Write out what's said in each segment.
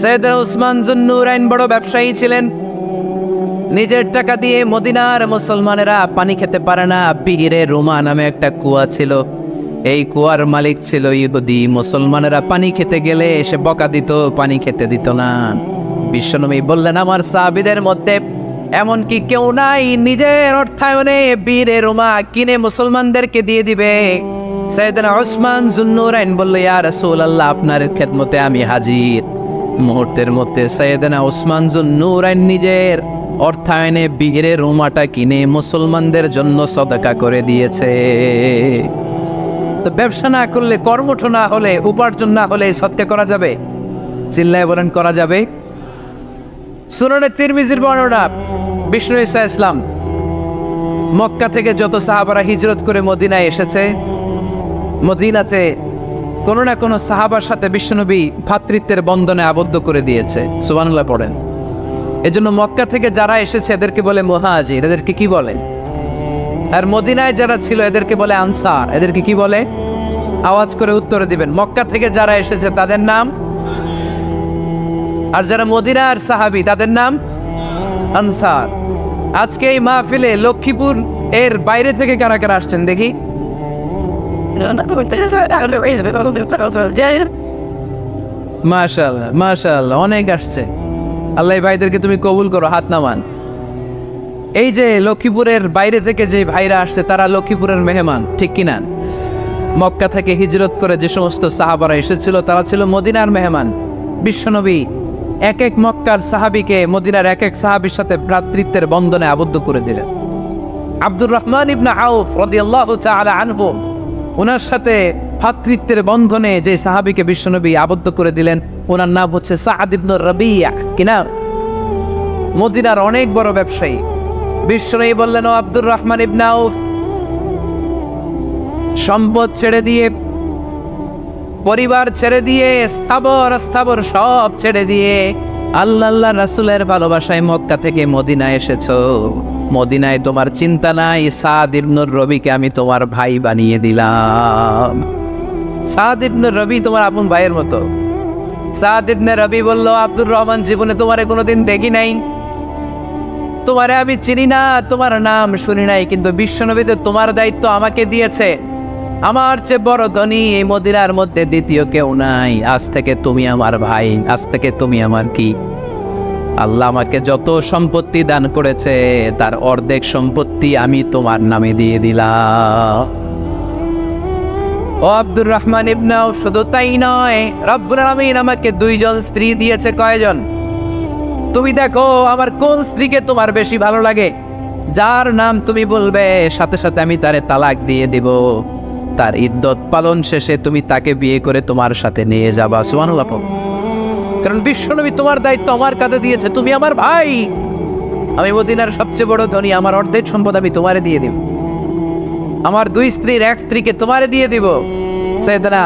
সাইয়েদনা উসমান যুন্নুরাইন বড় ব্যবসায়ী ছিলেন। নিজের টাকা দিয়ে মদিনার মুসলমানেরা পানি খেতে পারে না। বিইরে রুমা নামে একটা কুয়া ছিল, এই কুয়ার মালিক ছিল ইহুদি। মুসলমানেরা পানি খেতে গেলে এসে বকা দিত, পানি খেতে দিত না। বিশ্বনবী বললেন, আমার সাহাবীদের মধ্যে এমন কি কেউ নাই নিজের অর্থায়নে বীরে রুমা কিনে মুসলমানদেরকে দিয়ে দিবে? সাইয়েদনা উসমান যুন্নুরাইন বলল, ইয়া রাসূলুল্লাহ, আপনার খেদমতে আমি হাজির। মুহূর্তের মধ্যে সাইয়েদনা উসমান যুন্নুরাইন নিজের অর্থায়নে বীরে রুমাটা কিনে মুসলমানদের জন্য সদকা করে দিয়েছে। তো ব্যবসা না করলে, কর্মঠ না হলে, উপার্জন না হলে সদকা করা যাবে? চিল্লায় বলেন, করা যাবে? সুনানে তিরমিজির বর্ণনা, বিষ্ণু ঈসা ইসলাম মক্কা থেকে যত সাহাবারা হিজরত করে মদিনায় এসেছে, মদিনাতে কোনো না কোনো সাহাবার সাথে বিশ্বনবী ভ্রাতৃত্বের বন্ধনে আবদ্ধ করে দিয়েছে। সুবহানাল্লাহ পড়েন। এজন্য মক্কা থেকে যারা এসেছে এদেরকে বলে মুহাজির। এদেরকে কি বলে? আর মদিনায় যারা ছিল এদেরকে বলে আনসার। এদেরকে কি বলে? আওয়াজ করে উত্তর দিবেন। মক্কা থেকে যারা এসেছে তাদের নাম, আর যারা মদিনার সাহাবী তাদের নাম আনসার। আজকে এই মাহফিলে লক্ষ্মীপুর এর বাইরে থেকে কারা কারা আসছেন দেখি? মাশাআল্লাহ, মাশাআল্লাহ, অনেক আসছে। আল্লাহ এই ভাইদেরকে তুমি কবুল করো, হাত নামান। এই যে লক্ষ্মীপুরের বাইরে থেকে যে ভাইরা আসছে তারা লক্ষ্মীপুরের মেহমান, ঠিক কিনা? মক্কা থেকে হিজরত করে যে সমস্ত সাহাবারা এসেছিল তারা ছিল মদিনার মেহমান। বিশ্বনবী এক এক মক্কার সাহাবীকে মদিনার এক এক সাহাবীর সাথে ভ্রাতৃত্বের বন্ধনে আবদ্ধ করে দিলেন। আব্দুর রহমান ইবনে আউফ রাদিয়াল্লাহু তাআলা আনহু, ওনার সাথে ভ্রাতৃত্বের বন্ধনে যে সাহাবীকে বিশ্বনবী আবদ্ধ করে দিলেন ওনার নাম হচ্ছে সাআদ ইবনে রাবিয়া, কিনা? মদিনার অনেক বড় ব্যবসায়ী। বিশ্বনবী বললেন, ও আব্দুর রহমান ইবনে আউফ, সম্পদ ছেড়ে দিয়ে, পরিবার ছেড়ে দিয়ে, স্থাবর সব ছেড়ে দিয়ে আল্লাহ রাসূলের ভালোবাসায় মক্কা থেকে মদিনায় এসেছো। মদিনায় তোমার চিন্তা নাই, সাদ ইবনে রবিকে আমি তোমার ভাই বানিয়ে দিলাম। সাদ ইবনে রবি তোমার আপন ভাইয়ের মতো। সাদ ইবনে রবি বলল, আব্দুর রহমান, জীবনে তোমারে কোনোদিন দেখি নাই, তোমারে আমি চিনি না, তোমার নাম শুনি নাই, কিন্তু বিশ্বনবী তো তোমার দায়িত্ব আমাকে দিয়েছে। আমার চেয়ে বড় ধনী এই মদিনার মধ্যে দ্বিতীয় কেউ নাই। আজ থেকে তুমি আমার ভাই, আজ থেকে তুমি আমার কি? আল্লাহ আমাকে যত সম্পত্তি দান করেছে তার অর্ধেক সম্পত্তি আমি তোমার নামে দিয়ে দিলাম। ও আব্দুর রহমান ইবনে আউফ, শুধু তাই নয়, রব্বুল আলামিন আমাকে দুইজন স্ত্রী দিয়েছে। কয়জন? তুমি দেখো আমার কোন স্ত্রীকে তোমার বেশি ভালো লাগে, যার নাম তুমি বলবে সাথে সাথে আমি তারে তালাক দিয়ে দিব। তার ইদ্যত পালন শেষে তুমি তাকে বিয়ে করে তোমার সাথে নিয়ে যাবা। সুবহানাল্লাহ। কারণ বিশ্বনবী তোমার দায়িত্ব আমার কাছে দিয়েছে, তুমি আমার ভাই। আমি মদিনার সবচেয়ে বড় ধনী, আমার অর্ধেক সম্পদ আমি তোমারে দিয়ে দিব। আমার দুই স্ত্রীর এক স্ত্রীকে তোমারে দিয়ে দিব। সাইয়েদনা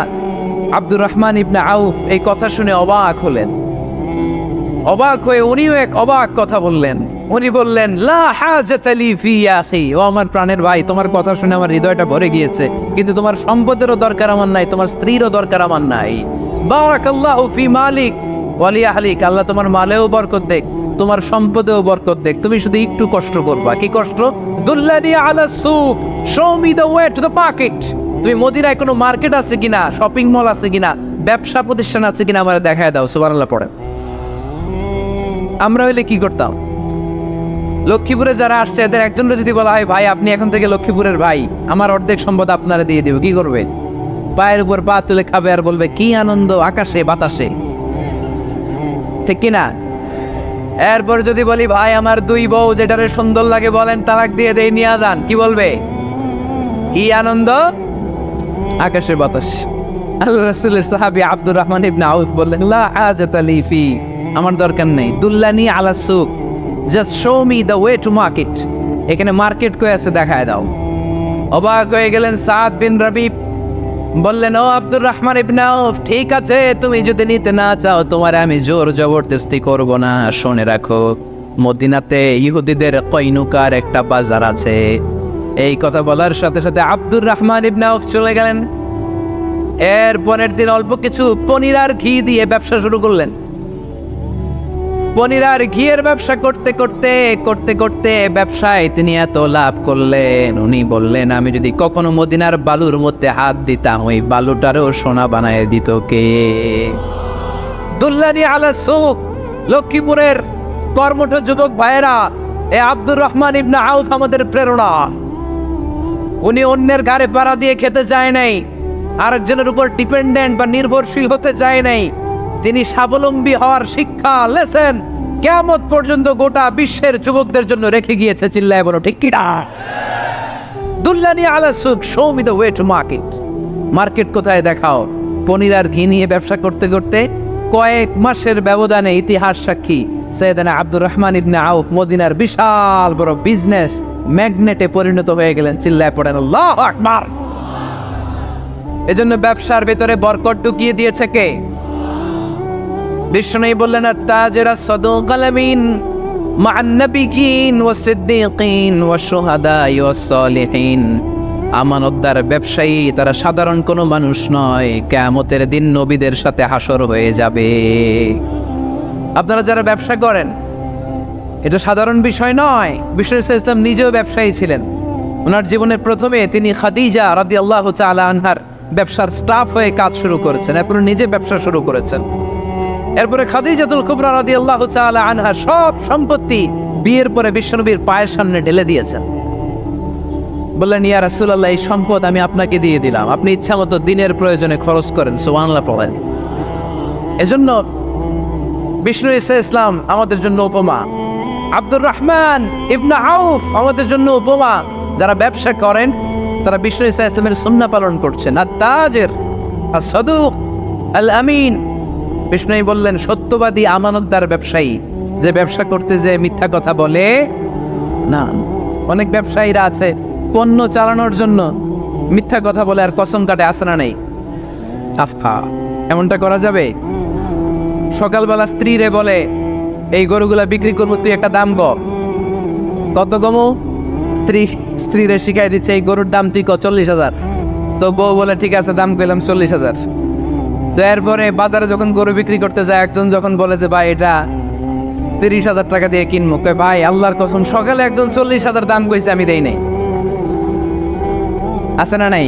আব্দুর রহমান ইবনে আউফ এই কথা শুনে অবাক হলেন। অবাক হয়ে উনিও এক অবাক কথা বললেন। উনি বললেন, লা হাজাতা লি ফি ইয়া আখি, ও আমার প্রাণের ভাই, তোমার কথা শুনে আমার হৃদয়টা ভরে গিয়েছে, কিন্তু তোমার সম্পদেরও দরকার আমার নাই, তোমার স্ত্রীরও দরকার আমার নাই। বারাকাল্লাহু ফি মালিক ওয়া লি আহলিক, আল্লাহ তোমার মালেও বরকত দেখ, তোমার সম্পদেও বরকত দেখ। তুমি শুধু একটু কষ্ট করবা। কি কষ্ট? দুল্লানি আলা সুক, show me the way to the market. তুমি মদিনায় কোনো মার্কেট আছে কিনা, শপিং মল আছে কিনা, ব্যবসা প্রতিষ্ঠান আছে কিনা আমারে দেখায় দাও। সুবহানাল্লাহ পড়ে। আমরা হইলে কি করতাম? লক্ষ্মীপুরে যারা আসছে এদের একজনকে যদি বলা হয়, ভাই আপনি এখন থেকে লক্ষ্মীপুরের ভাই, আমার অর্ধেক সম্পদ আপনারা দিয়ে দেব, কি করবে? পায়ের উপর পা তুলে খাবে আর বলবে কি আনন্দ আকাশে বাতাসে, ঠিক কিনা? এরপর যদি বলি, ভাই আমার দুই বউ, যেটারে সুন্দর লাগে বলেন তালাক দিয়ে দেই, নিয়ে যান, কি বলবে? কি আনন্দ আকাশের বাতাস। আল্লাহ রাসূলের সাহাবী আব্দুর রহমান ইবনে আউফ বললেন, লা হাজাতা লি ফি, আমার দরকার নেই। দুল্লানি আলা সুক, just show me the way to market. এখানে মার্কেট কই আছে দেখায় দাও। অবাক হয়ে গেলেন সাদ বিন রবি। বললেন, ও আব্দুর রহমান ইবনে আউফ, ঠিক আছে, তুমি যদি নিতে না চাও তোমারে আমি জোর জবরদস্তি করব না। শুনে রাখো, মদিনাতে ইহুদিদের কয়নুকার একটা বাজার আছে। এই কথা বলার সাথে সাথে আব্দুর রহমান ইবনে আউফ চলে গেলেন। এর পরের দিন অল্প কিছু পনির আর ঘি দিয়ে ব্যবসা শুরু করলেন। পনির আর ঘিয়ের ব্যবসা করতে করতে করতে করতে ব্যবসায় তিনি এত লাভ করলেন, উনি বললেন আমি যদি কখনো মদিনার বালুর মধ্যে হাত দিতাম ওই বালুটারও সোনা বানায় দিত কে? দুল্লানি আলা সুক, লক্ষ্মীপুরের কর্মঠ যুবক ভাইয়েরা, এ আব্দুর রহমান ইবনে আউফ আমাদের প্রেরণা। উনি অন্যের ঘাড়ে পাড়া দিয়ে খেতে চায় নাই, আরেকজনের উপর ডিপেন্ডেন্ট বা নির্ভরশীল হতে চায় নাই। তিনি স্বাবলম্বী হওয়ার শিক্ষা লেসেন কিয়ামত পর্যন্ত গোটা বিশ্বের যুবকদের জন্য রেখে গিয়েছে। চিল্লায় বলো ঠিক কিনা? দুল্লানি আলা সুক, show me the way to market. Market কোথায় দেখাও। পনির আর ঘি নিয়ে ব্যবসা করতে করতে কয়েক মাসের ব্যবধানে ইতিহাস সাক্ষী সৈয়দনা আব্দুর রহমান ইবনে আউফ মদিনার বিশাল বড় বিজনেস ম্যাগনেটে পরিণত হয়ে গেলেন। চিল্লায় পড়েন আল্লাহু আকবার। এজন্য ব্যবসার ভেতরে বরকত ঢুকিয়ে দিয়েছে কে? বিষ্ণু বললেন আত-তাজিরা সাদুকাল আমিন মা'আন নাবিয়্যিন ওয়াস সিদ্দীকিন ওয়াশ শুহাদা'i ওয়াস সালিহিন। আমানতদার ব্যবসায়ী তারা সাধারণ কোনো মানুষ নয়, কিয়ামতের দিন নবীদের সাথে হাসর হয়ে যাবে। আপনারা যারা ব্যবসা করেন, এটা সাধারণ বিষয় নয়। বিষ্ণু ইসলাম নিজেও ব্যবসায়ী ছিলেন। ওনার জীবনের প্রথমে তিনি খাদিজা রাদিয়াল্লাহু তাআলা আনহার ব্যবসার স্টাফ হয়ে কাজ শুরু করেছেন, এরপরে নিজে ব্যবসা শুরু করেছেন। এরপরে খাদিজাতুল কুবরা রাদিয়াল্লাহু তাআলা আনহার সব সম্পত্তি বিয়ের পরে বিশ্বনবীর পায়ের সামনে ঢেলে দিয়েছেন। বললেন ইয়া রাসূলুল্লাহ, এই সম্পদ আমি আপনাকে দিয়ে দিলাম, আপনি ইচ্ছা মতো দিনের প্রয়োজনে খরচ করেন। সুবহানাল্লাহ পড়েন। এজন্য বিষ্ণু ইসলাম আমাদের জন্য উপমা, আব্দুর রহমান ইবনে আউফ আমাদের জন্য উপমা। যারা ব্যবসা করেন তারা বিষ্ণু ইসলামের সুন্নাহ পালন করছেন। আত-তাজির আস-সাদুক আল আমিন। বিষ্ণু বললেন সত্যবাদী আমানতদার ব্যবসায়ী, যে ব্যবসা করতে যে মিথ্যা কথা বলে না। অনেক ব্যবসায়ীরা আছে পণ্য চালানোর জন্য মিথ্যা কথা বলে আর কসম কাটে, আছে না নেই? আফা, এমনটা করা যাবে? সকালবেলা স্ত্রীরে বলে এই গরুগুলা বিক্রি করবো, তুই একটা দাম কত কমু? স্ত্রীরে শিখাই দিচ্ছে এই গরুর দাম তুই 40,000। তো বউ বলে ঠিক আছে, দাম কইলাম 40,000। তো এরপরে বাজারে যখন গরু বিক্রি করতে যায়, একজন যখন বলে যে ভাই এটা 30,000 টাকা দিয়ে কিনবো, কয় ভাই আল্লাহর কসম সকালে একজন 40,000 দাম কইছে, আমি দেই নাই। আছে না নাই?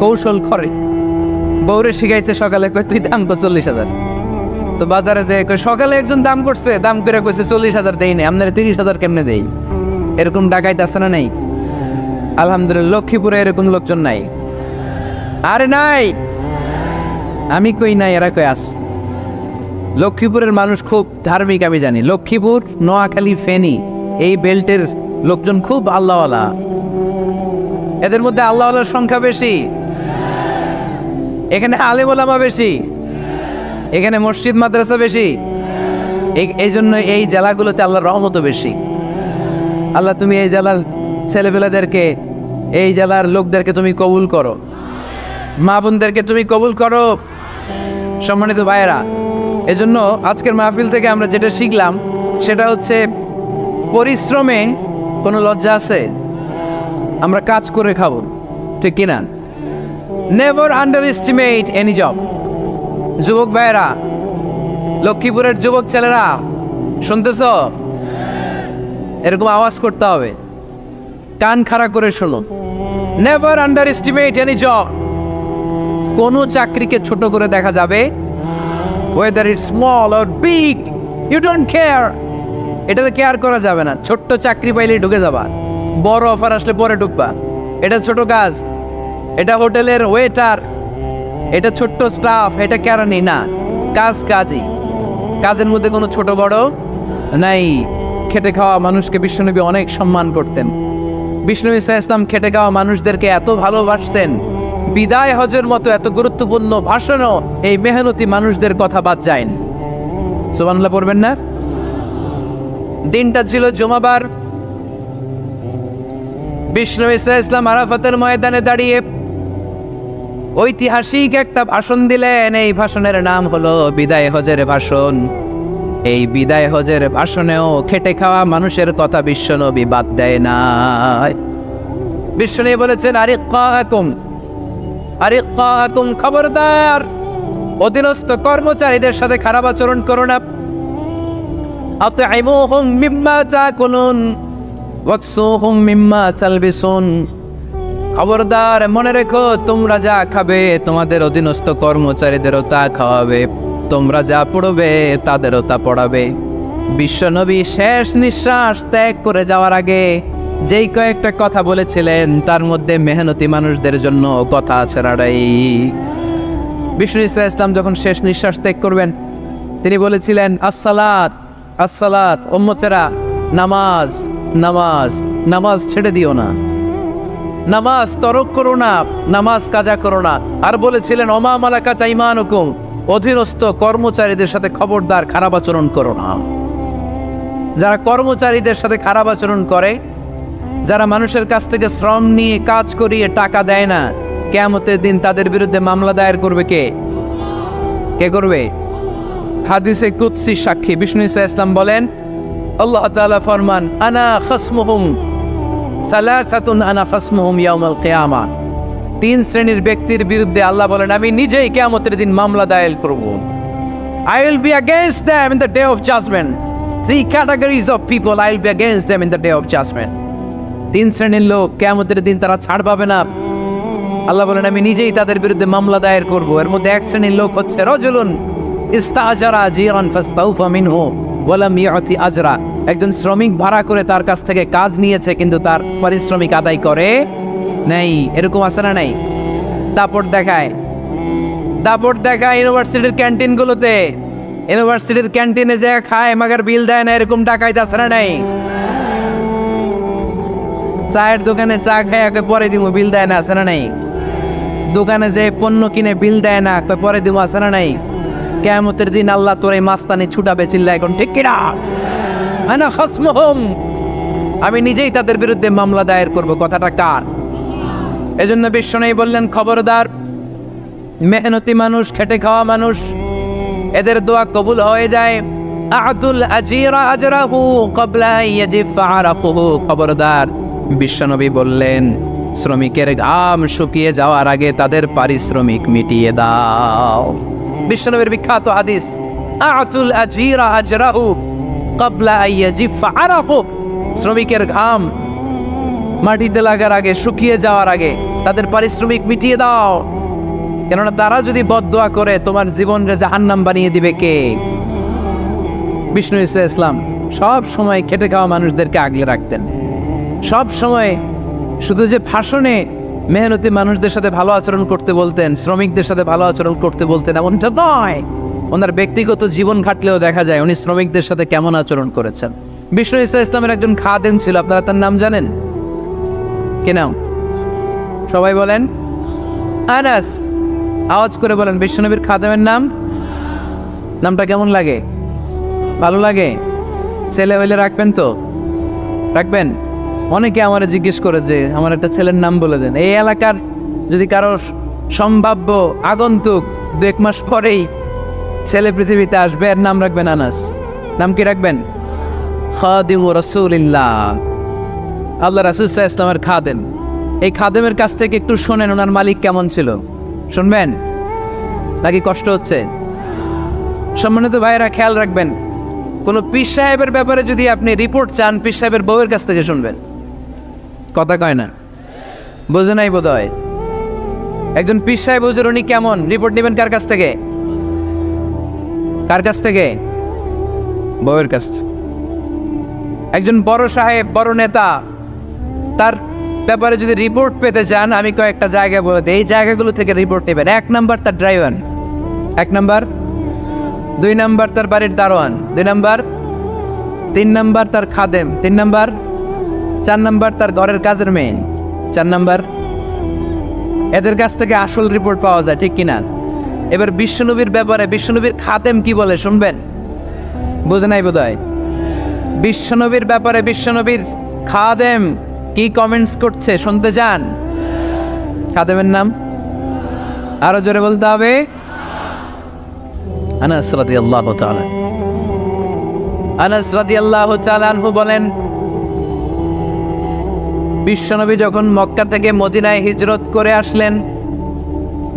কৌশল করে বউরে শিখাইছে সকালে, কয় তুই দাম কর 40,000। তো বাজারে যে সকালে একজন দাম করছে, দাম করে কইছে 40,000 দেই নাই, আপনারা 30,000 কেমনে দেই? এরকম ডাকাইতে আছে না নাই? আলহামদুলিল্লাহ লক্ষ্মীপুরে এরকম লোকজন নাই। আরে নাই, আমি কই নাই, এরা কই আস। লক্ষ্মীপুরের মানুষ খুব ধার্মিক, আমি জানি। লক্ষ্মীপুর, নোয়াখালী, ফেনী এই বেল্টের লোকজন খুব আল্লাহওয়ালা। এদের মধ্যে আল্লাহওয়ালার সংখ্যা বেশি, এখানে আলেম ওলামা বেশি, এখানে মসজিদ মাদ্রাসা বেশি। এই জন্য এই জেলাগুলোতে আল্লাহর রহমতও বেশি। আল্লাহ তুমি এই জেলার ছেলেপেলাদেরকে, এই জেলার লোকদেরকে তুমি কবুল করো, মা বোনদেরকে তুমি কবুল করো। সম্মানিত ভাইয়েরা, এজন্য আজকের মাহফিল থেকে আমরা যেটা শিখলাম সেটা হচ্ছে পরিশ্রমে কোনো লজ্জা আছে? আমরা কাজ করে খাবো, ঠিক কিনা? Never underestimate any job. যুবক ভাইয়েরা, লক্ষ্মীপুরের যুবক ছেলেরা শুনতেছ? এরকম আওয়াজ করতে হবে, কান খাড়া করে শোনো। Never underestimate any job. কোনো চাকরিকে ছোট করে দেখা যাবে, whether it small or big, you don't care. এটাতে কেয়ার করা যাবে না। ছোট্ট চাকরি পাইলেই ঢুকে যাবা, বড় অফার আসলে পরে ঢুকবা। এটা ছোট কাজ, এটা হোটেলের ওয়েটার, এটা ছোট্ট স্টাফ, এটা কেরানি না। কাজ কাজই, কাজের মধ্যে কোনো ছোট বড় নাই। খেটে খাওয়া মানুষকে বিশ্বনবী অনেক সম্মান করতেন। বিষ্ণু ইসলাম খেটে খাওয়া মানুষদেরকে এত ভালোবাসতেন, বিদায় হজের মতো এত গুরুত্বপূর্ণ ভাষণও এই মেহনতি মানুষদের কথা বাদ যায়নি। সুবহানাল্লাহ পড়বেন না? দিনটা ছিল জুমাবার। বিষ্ণু ইসলাম আরাফাতের ময়দানে দাঁড়িয়ে ঐতিহাসিক একটা ভাষণ দিলেন। এই ভাষণের নাম হলো বিদায় হজের ভাষণ। এই বিদায় হজের ভাষণেও খেটে খাওয়া মানুষের কথা বিশ্বনবী বাদ দেয় না। বিশ্বনবী বলেছেন, আরিকাকুম আরিকাকুম, খবরদার অধীনস্থ কর্মচারীদের সাথে খারাপ আচরণ করো না। আতঈমুহুম মিম্মা তাকুলুন ওয়াকসুহুম মিম্মা তালবিসুন, খবরদার মনে রেখো তোমরা যা খাবে তোমাদের অধীনস্থ কর্মচারীদেরও তা খাওয়াবে, তোমরা যা পড়বে তাদেরও তা পড়াবে। বিশ্বনবী শেষ নিঃশ্বাস ত্যাগ করে যাওয়ার আগে যেই কয়েকটা কথা বলেছিলেন তার মধ্যে মেহনতি মানুষদের জন্য কথা আছে রাড়াই। বিষ্ণু ইসলাম যখন শেষ নিঃশ্বাস ত্যাগ করবেন তিনি বলেছিলেন আসসালাত আসসালাত, উম্মতেরা নামাজ নামাজ নামাজ ছেড়ে দিও না, নামাজ তরক করো না, নামাজ কাজা করো না। আর বলেছিলেন ওমা মালাকাত আইমানুকুম, অধীনস্থ কর্মচারীদের সাথে খবরদার খারাপ আচরণ করো না। যারা কর্মচারীদের সাথে খারাপ আচরণ করে, যারা মানুষের কাছ থেকে শ্রম নিয়ে কাজ করিয়ে টাকা দেয় না, কিয়ামতের দিন তাদের বিরুদ্ধে মামলা দায়ের করবে কে? কে করবে? হাদিসে কুদসি সাক্ষী বিষ্ণু ইসলাম বলেন, আল্লাহ তাআলা ফরমান আনা খাসমুহুম সালাসাতুন আনা খাসমুহুম ইয়াউমাল কিয়ামা। তিন শ্রেণীর ব্যক্তির বিরুদ্ধে আল্লাহ বলেন আমি নিজেই কিয়ামতের দিন মামলা দায়ের করব। I will be against them in the day of judgment. Three categories of people I will be against them in the day of judgment. তিন শ্রেণীর লোক কিয়ামতের দিন তারা ছাড় পাবে না। আল্লাহ বলেন আমি নিজেই তাদের বিরুদ্ধে মামলা দায়ের করব। এর মধ্যে এক শ্রেণীর লোক হচ্ছে রাজুলুন ইস্তাজারা জিরান ফাস্তাউফা মিনহু ওয়া লাম ইয়াতি আজরা, একজন শ্রমিক ভাড়া করে তার কাছ থেকে কাজ নিয়েছে কিন্তু তার পারিশ্রমিক আদায় করে নাই। এরকম আছে না নাই? দাপট দেখায় ইউনিভার্সিটির ক্যান্টিনগুলোতে, ইউনিভার্সিটির ক্যান্টিনে যে খায় মাগার বিল দেয় না, এরকম ডাকাইতে আছে না নাই? চায়ের দোকানে চা খায় পরে দিব বিল দেয় না, আছে না নাই? দোকানে যে পণ্য কিনে বিল দেয় না পরে দিব, আছে না নাই? কিয়ামতের দিন আল্লাহ তোর এই মাস্তানি ছুটাবে, চিল্লা এখন ঠিক কিনা? আনা খাসমুহুম, আমি নিজেই তাদের বিরুদ্ধে মামলা দায়ের করব। কথাটা কার? এজন্য বিশ্বনবী বললেন খবরদার মেহনতি মানুষ, খেটে খাওয়া মানুষ, এদের দোয়া কবুল হয়ে যায়। আতুল আজিরা আজরাহু ক্বাবলা ইয়াজিফা আরাকুহু, খবরদার বিশ্বনবী বললেন শ্রমিকের ঘাম শুকিয়ে যাওয়ার আগে তাদের পারিশ্রমিক মিটিয়ে দাও। বিশ্বনবীর বিখ্যাত হাদিস আতুল আজিরা আজরাহু ক্বাবলা ইয়াজিফা আরাকুহু, শ্রমিকের ঘাম মাটিতে লাগার আগে, শুকিয়ে যাওয়ার আগে তাদের পারিশ্রমিক মিটিয়ে দাও। কেননা তারা যদি বদদোয়া করে তোমার জীবনকে জাহান্নাম বানিয়ে দিবে কে? বিষ্ণু ইসলাম সব সময় খেটে খাওয়া মানুষদেরকে আগলে রাখতেন। সব সময় শুধু যে ভাষণে মেহনতি মানুষদের সাথে ভালো আচরণ করতে বলতেন, শ্রমিকদের সাথে ভালো আচরণ করতে বলতেন এমনটা নয়, ওনার ব্যক্তিগত জীবন ঘাটলেও দেখা যায় উনি শ্রমিকদের সাথে কেমন আচরণ করেছেন। বিষ্ণু ইসলামের একজন খাদেম ছিল, আপনারা তার নাম জানেন? কি নাম? সবাই বলেন আনাস। আওয়াজ করে বলেন বিশ্বনবীর খাদেমের নাম। নামটা কেমন লাগে? ভালো লাগে? ছেলে হইলে রাখবেন তো? রাখবেন? অনেকে আমার জিজ্ঞেস করে যে আমার একটা ছেলের নাম বলে দেন। এই এলাকার যদি কারো সম্ভাব্য আগন্তুক 2-1 মাস পরেই ছেলে পৃথিবীতে আসবে, এর নাম রাখবেন আনাস। নাম কি রাখবেন? খাদিমু রাসূলিল্লাহ, আল্লাহ রাসূল সাল্লাল্লাহু আলাইহি ওয়াসাল্লামের খাদেম। এই খাদেমের কাছ থেকে একটু শোনেন ওনার মালিক কেমন ছিল। শুনবেন নাকি কষ্ট হচ্ছে? সম্মানিত ভাইরা খেয়াল রাখবেন, কোনো পীর সাহেবের ব্যাপারে যদি আপনি রিপোর্ট চান পীর সাহেবের বউয়ের কাছ থেকে শুনবেন। কথা কয় না? বোঝে নাই বোধ হয়। একজন পীর সাহেব হুজুর উনি কেমন, রিপোর্ট নেবেন কার কাছ থেকে? কার কাছ থেকে? বউয়ের কাছ থেকে। একজন বড় সাহেব, বড় নেতা, তার ব্যাপারে যদি রিপোর্ট পেতে চান আমি কয়েকটা জায়গা বলে দিই, এই জায়গাগুলো থেকে রিপোর্ট নেবেন। 1 নাম্বার তার ড্রাইভার, 1 নাম্বার। 2 নাম্বার তার বাড়ির দারোয়ান, 2 নাম্বার। 3 নাম্বার তার খাদেম, 3 নাম্বার। 4 নাম্বার তার ঘরের কাজের মেয়ে, 4 নাম্বার। এদের কাছ থেকে আসল রিপোর্ট পাওয়া যায়, ঠিক কিনা? এবার বিশ্বনবীর ব্যাপারে বিশ্বনবীর খাদেম কি বলে শুনবেন? বুঝে নাই বোধ হয়। বিশ্বনবীর ব্যাপারে বিশ্বনবীর খাদেম কি কমেন্টস করছে শুনতে চান? খাদেমের নাম আরো জোরে বলতে হবে। আনাস রাদিয়াল্লাহু তাআলা, আনাস রাদিয়াল্লাহু তাআলা আনহু বলেন বিশ্বনবী যখন মক্কা থেকে মদিনায় হিজরত করে আসলেন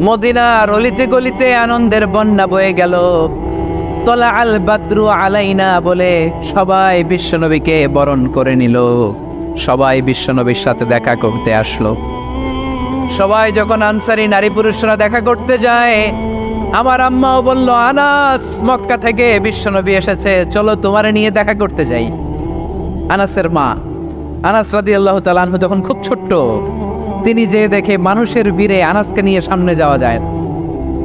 মদিনার অলিতে গলিতে আনন্দের বন্যা বয়ে গেল। তলা আল বাদরু আলাইনা বলে সবাই বিশ্বনবীকে বরণ করে নিল। সবাই বিশ্বনবীর সাথে দেখা করতে আসলো। সবাই যখন আনসারী নারী পুরুষরা দেখা করতে যায়, আমার আম্মাও বলল, আনাস, মক্কা থেকে বিশ্বনবী এসেছে, চলো তোমারে নিয়ে দেখা করতে যাই। আনাসের মা, আনাস রাদিয়াল্লাহু তাআলা আনহু তখন খুব ছোট্ট। তিনি যে দেখে মানুষের ভিড়ে আনাসকে নিয়ে সামনে যাওয়া যায়,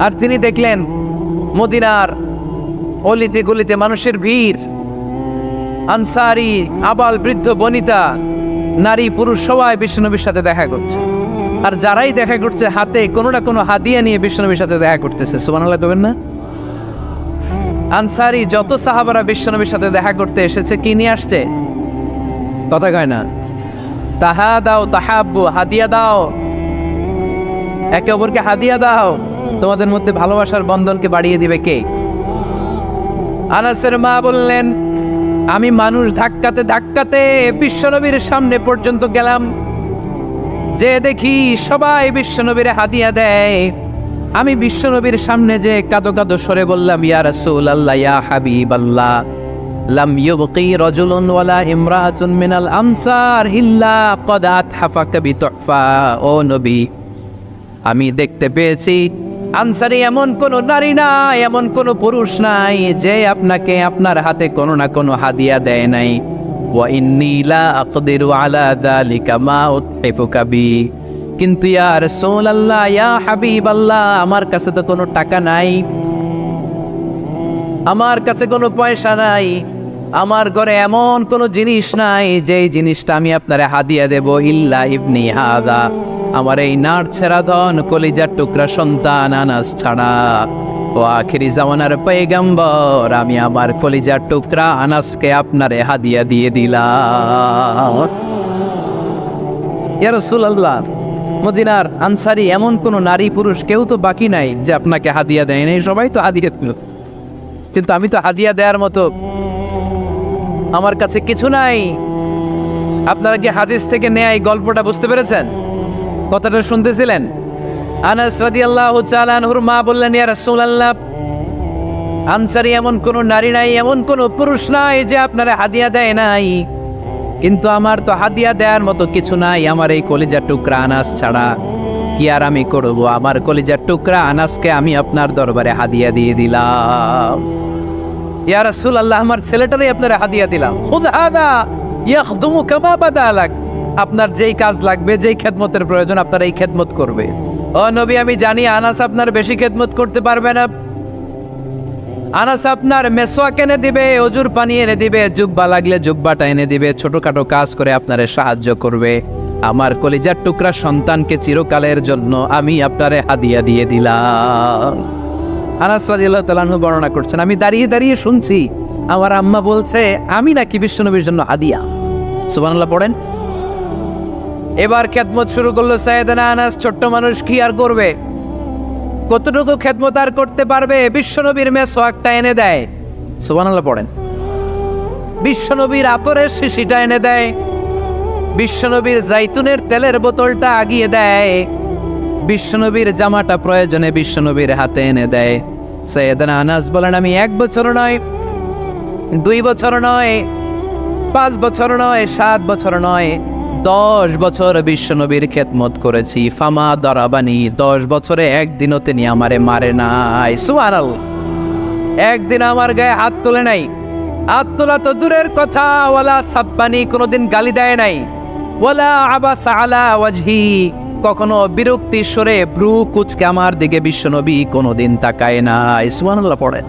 আর তিনি দেখলেন মদিনার অলিতে গলিতে মানুষের ভিড়, আনসারী, আবাল বৃদ্ধ বনিতা, নারী পুরুষ সবাই বিশ্বনবীর সাথে দেখা করছে। আর যারাই দেখা করছে হাতে কোনো না কোনো হাদিয়া নিয়ে বিশ্বনবীর সাথে দেখা করতেছে। সুবহানাল্লাহ কবেন না? আনসারী যত সাহাবারা বিশ্বনবীর সাথে দেখা করতে এসেছে, কি নিয়ে আসছে? কথা কয় না? তাহা দাও, তাহাব্বু, হাদিয়া দাও, একে অপরকে হাদিয়া দাও। তোমাদের মধ্যে ভালোবাসার বন্ধনকে বাড়িয়ে দিবে কে? আনাসের মা বললেন, আমি মানুষ ধাক্কাতে ধাক্কাতে বিশ্বনবীর সামনে পর্যন্ত গেলাম, যে দেখি সবাই বিশ্বনবীর হাদিয়া দেয়। আমি বিশ্বনবীর সামনে যে কাঁদো কাঁদো সরে বললাম, ইয়া রাসূলুল্লাহ, ইয়া হাবিবাল্লাহ, লাম ইউবকি রাজুলুন ওয়ালা ইমরাআতুন মিনাল আমসার ইল্লা ক্বাদ আতহাফাকা বিতুহফা। ও নবী, আমি দেখতে পেয়েছি আনসারী এমন কোন নারী নাই, এমন কোন পুরুষ নাই যে আপনাকে আপনার হাতে কোনো না কোনো হাদিয়া দেয় নাই। ওয়া ইন্নী লা আকদিরু আলা যালিকা মা উতহিফুকা বি। কিন্তু ইয়া রাসূলুল্লাহ, ইয়া হাবিবাল্লাহ, আমার কাছে তো কোনো টাকা নাই, আমার কাছে কোনো পয়সা নাই, আমার ঘরে এমন কোনো জিনিস নাই যেই জিনিসটা আমি আপনারে হাদিয়া দেব, ইল্লা ইবনি হাদা, আমার এই নার ছেড়া ধন কলিজার টুকরা সন্তান আনাস ছাড়া। ও আখিরি জামানার পয়গম্বর, আমি আমার কলিজার টুকরা আনাসকে আপনারে হাদিয়া দিয়ে দিলাম। ইয়া রাসূলুল্লাহ, মদিনার আনসারী এমন কোন নারী পুরুষ কেউ তো বাকি নাই যে আপনাকে হাদিয়া দেয় নাই, সবাই তো হাদিয়া দিল, কিন্তু আমি তো হাদিয়া দেওয়ার মতো আমার কাছে কিছু নাই। আপনারা কি হাদিস থেকে নেয়া এই গল্পটা বুঝতে পেরেছেন? কথাটা শুনতেছিলেন? আনাস রাদিয়াল্লাহু তাআলা আনহুর মা বললেন, ইয়া রাসূলুল্লাহ, আনসারী এমন কোন নারী নাই, এমন কোন পুরুষ নাই যে আপনারা হাদিয়া দেয় নাই, কিন্তু আমার তো হাদিয়া দেওয়ার মতো কিছু নাই আমার এই কলিজার টুকরা আনাস ছাড়া। কি আর আমি করব? আমার কলিজার টুকরা আনাসকে আমি আপনার দরবারে হাদিয়া দিয়ে দিলাম। ইয়া রাসূলুল্লাহ, আমার ছেলেটারই আপনারা হাদিয়া দিলাম। খুদ হাদা ইয়াখদুমু কামা বাদালাক, আপনার যেই কাজ লাগবে, যেই খেদমতের প্রয়োজন, আপনার এই খেদমত করবে। ও নবী, আমি জানি আনাস আপনার বেশি খেদমত করতে পারবে না। আনাস আপনার মেসওয়াক এনে দিবে, অজুর পানি এনে দিবে, জুব্বা লাগলে জুব্বাটা এনে দিবে, ছোটখাটো কাজ করে আপনারে সাহায্য করবে। আমার কলিজার টুকরা সন্তানকে চিরকালের জন্য আমি আপনারে হাদিয়া দিয়ে দিলাম। আনাস রাদিয়াল্লাহু তাআলা আনহু বর্ণনা করছেন, আমি দাঁড়িয়ে দাঁড়িয়ে শুনছি আমার আম্মা বলছে আমি নাকি বিশ্বনবীর জন্য হাদিয়া। সুবহানাল্লাহ পড়েন। এবার খেদমত শুরু করলো সাইয়েদনা আনাস। ছোট্ট মানুষ কি আর করবে, কতটুকু খেদমত আর করতে পারবে? বিশ্বনবীর মেসওয়াকটা এনে দেয়। সুবহানাল্লাহ পড়েন। বিশ্বনবীর আতরের শিশিটা এনে দেয়, বিশ্বনবীর জাইতুনের তেলের বোতলটা আগিয়ে দেয়, বিশ্বনবীর জামাটা প্রয়োজনে বিশ্বনবীর হাতে এনে দেয়। সাইয়েদনা আনাস বলেন, আমি 1 বছর নয়, 2 বছর নয়, 5 বছর নয়, 7 বছর নয়, 10 বছর বিশ্বনবীর খেদমত করেছি। ফামা দারাবানি, 10 বছরে একদিনও তিনি আমারে মারে নাই। সুবহানাল্লাহ। একদিন আমার গায়ে হাত তোলে নাই, হাত তোলা তো দূরের কথা, ওয়ালা সাব্বানি, কোনোদিন গালি দেয় নাই, ওয়ালা আবাসা আলা ওয়াজহি, কখনো বিরক্তি স্বরে ভ্রু কুচকে আমার দিকে বিশ্বনবী কোনোদিন তাকায় নাই। সুবহানাল্লাহ পড়েন।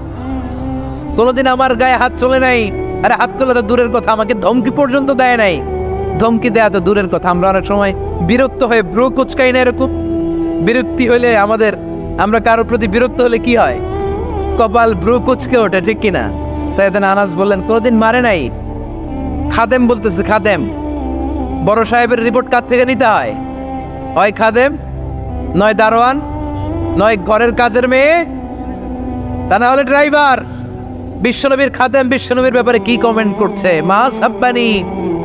কোনোদিন আমার গায়ে হাত তোলে নাই। আরে হাত তোলা তো দূরের কথা, আমাকে ধমকি পর্যন্ত দেয় নাই। ধমকি দেয়া তো দূরের কথা, আমরা অনেক সময় বিরক্ত হয়ে ভ্রু কুচকাই না। এরকম বিরক্তি হলে আমরা কারোর প্রতি বিরক্ত হলে কি হয়? কপাল ভ্রু কুচকে ওঠে, ঠিক কিনা? সাইয়েদনা আনাস বললেন, কোনোদিন মারে নাই। খাদেম বলতেছে, খাদেম, বড় সাহেবের রিপোর্ট কার থেকে নিতে হয়? হয় খাদেম, নয় দারোয়ান, নয় ঘরের কাজের মেয়ে, তা না হলে ড্রাইভার। বিশ্বনবীর খাদেম বিশ্বনবীর ব্যাপারে কি কমেন্ট করছে? মা সাব্বানি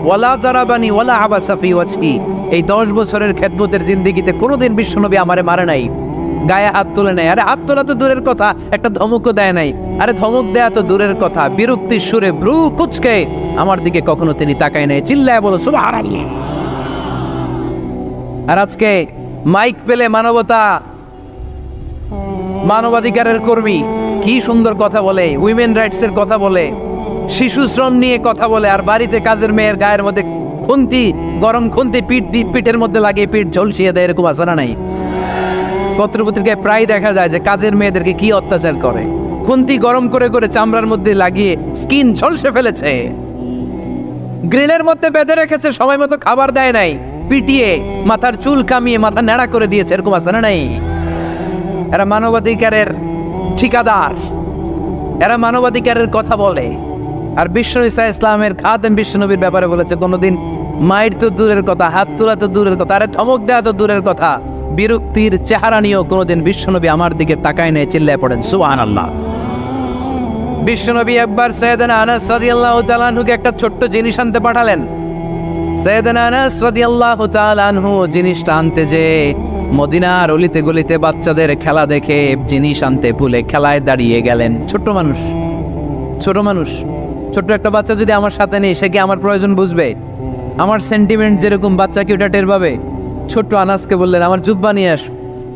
ওয়ালা জারাবানি ওয়ালা আবাসা ফি ওয়াজহি, এই 10 বছরের খেদমতের জিন্দেগিতে কোনোদিন বিশ্বনবী আমারে মারে নাই, গায়ে হাত তুলে নেয়। আরে হাত তোলা তো দূরের কথা, একটা ধমকও দেয় নাই। আরে ধমক দেয়া তো দূরের কথা, বিরক্তির সুরে ভ্রু কুচকে আমার দিকে কখনো তিনি তাকায় নাই। চিল্লায় বলো সুবহানাল্লাহ। আর আজকে মাইক পেলে মানবতা, মানবাধিকারের কর্মী কি সুন্দর কথা বলে, উইমেন রাইটস এর কথা বলে, শিশু শ্রম নিয়ে কথা বলে, আর বাড়িতে কাজের মেয়ের গায়ের মধ্যে খুন্তি, গরম খুন্তি পিঠের মধ্যে লাগিয়ে পিঠ ঝলসিয়ে দেয়, এরকম আছে না নাই? পত্রপত্রিকায় প্রায় দেখা যায় যে কাজের মেয়েদেরকে কি অত্যাচার করে, খুন্তি গরম করে করে চামড়ার মধ্যে লাগিয়ে স্কিন ঝলসে ফেলেছে, গ্রিলের মধ্যে বেঁধে রেখেছে, সময় মতো খাবার দেয় নাই, পিটিয়ে মাথার চুল কামিয়ে মাথা ন্যাড়া করে দিয়েছে, এরকম আছে না নাই? এরা মানবাধিকারের ঠিকাদার, এরা মানবাধিকারের কথা বলে। আর বিষ্ণু ঈসা ইসলামের খাদেম বিশ্বনবীর ব্যাপারে বলেছে কোনোদিন মায়ের তো দূরের কথা, হাত তোলা তো দূরের কথা, আরে ধমক দেওয়া তো দূরের কথা, বিরক্তির চেহারা নিয়েও কোনোদিন বিশ্বনবী আমার দিকে তাকায় নেই। চিল্লায় পড়েন সুবহানাল্লাহ। বিশ্বনবী একবার সাইয়েদনা আনাস রাদিয়াল্লাহু তাআলা আনহুকে একটা ছোট্ট জিনিস আনতে পাঠালেন। সাইয়েদনা আনাস রাদিয়াল্লাহু তাআলা আনহু জিনিসটা আনতে যে মদিনার অলিতে গলিতে বাচ্চাদের খেলা দেখে জিনিস আনতে ভুলে খেলায় দাঁড়িয়ে গেলেন। ছোট মানুষ, ছোট্ট একটা বাচ্চা যদি আমার সাথে নেই, সে কি আমার প্রয়োজন বুঝবে? আমার সেন্টিমেন্ট যেরকম, বাচ্চা কি ওটা টের পাবে? ছোট্ট আনাসকে বললেন আমার জুব্বা নিয়ে আস।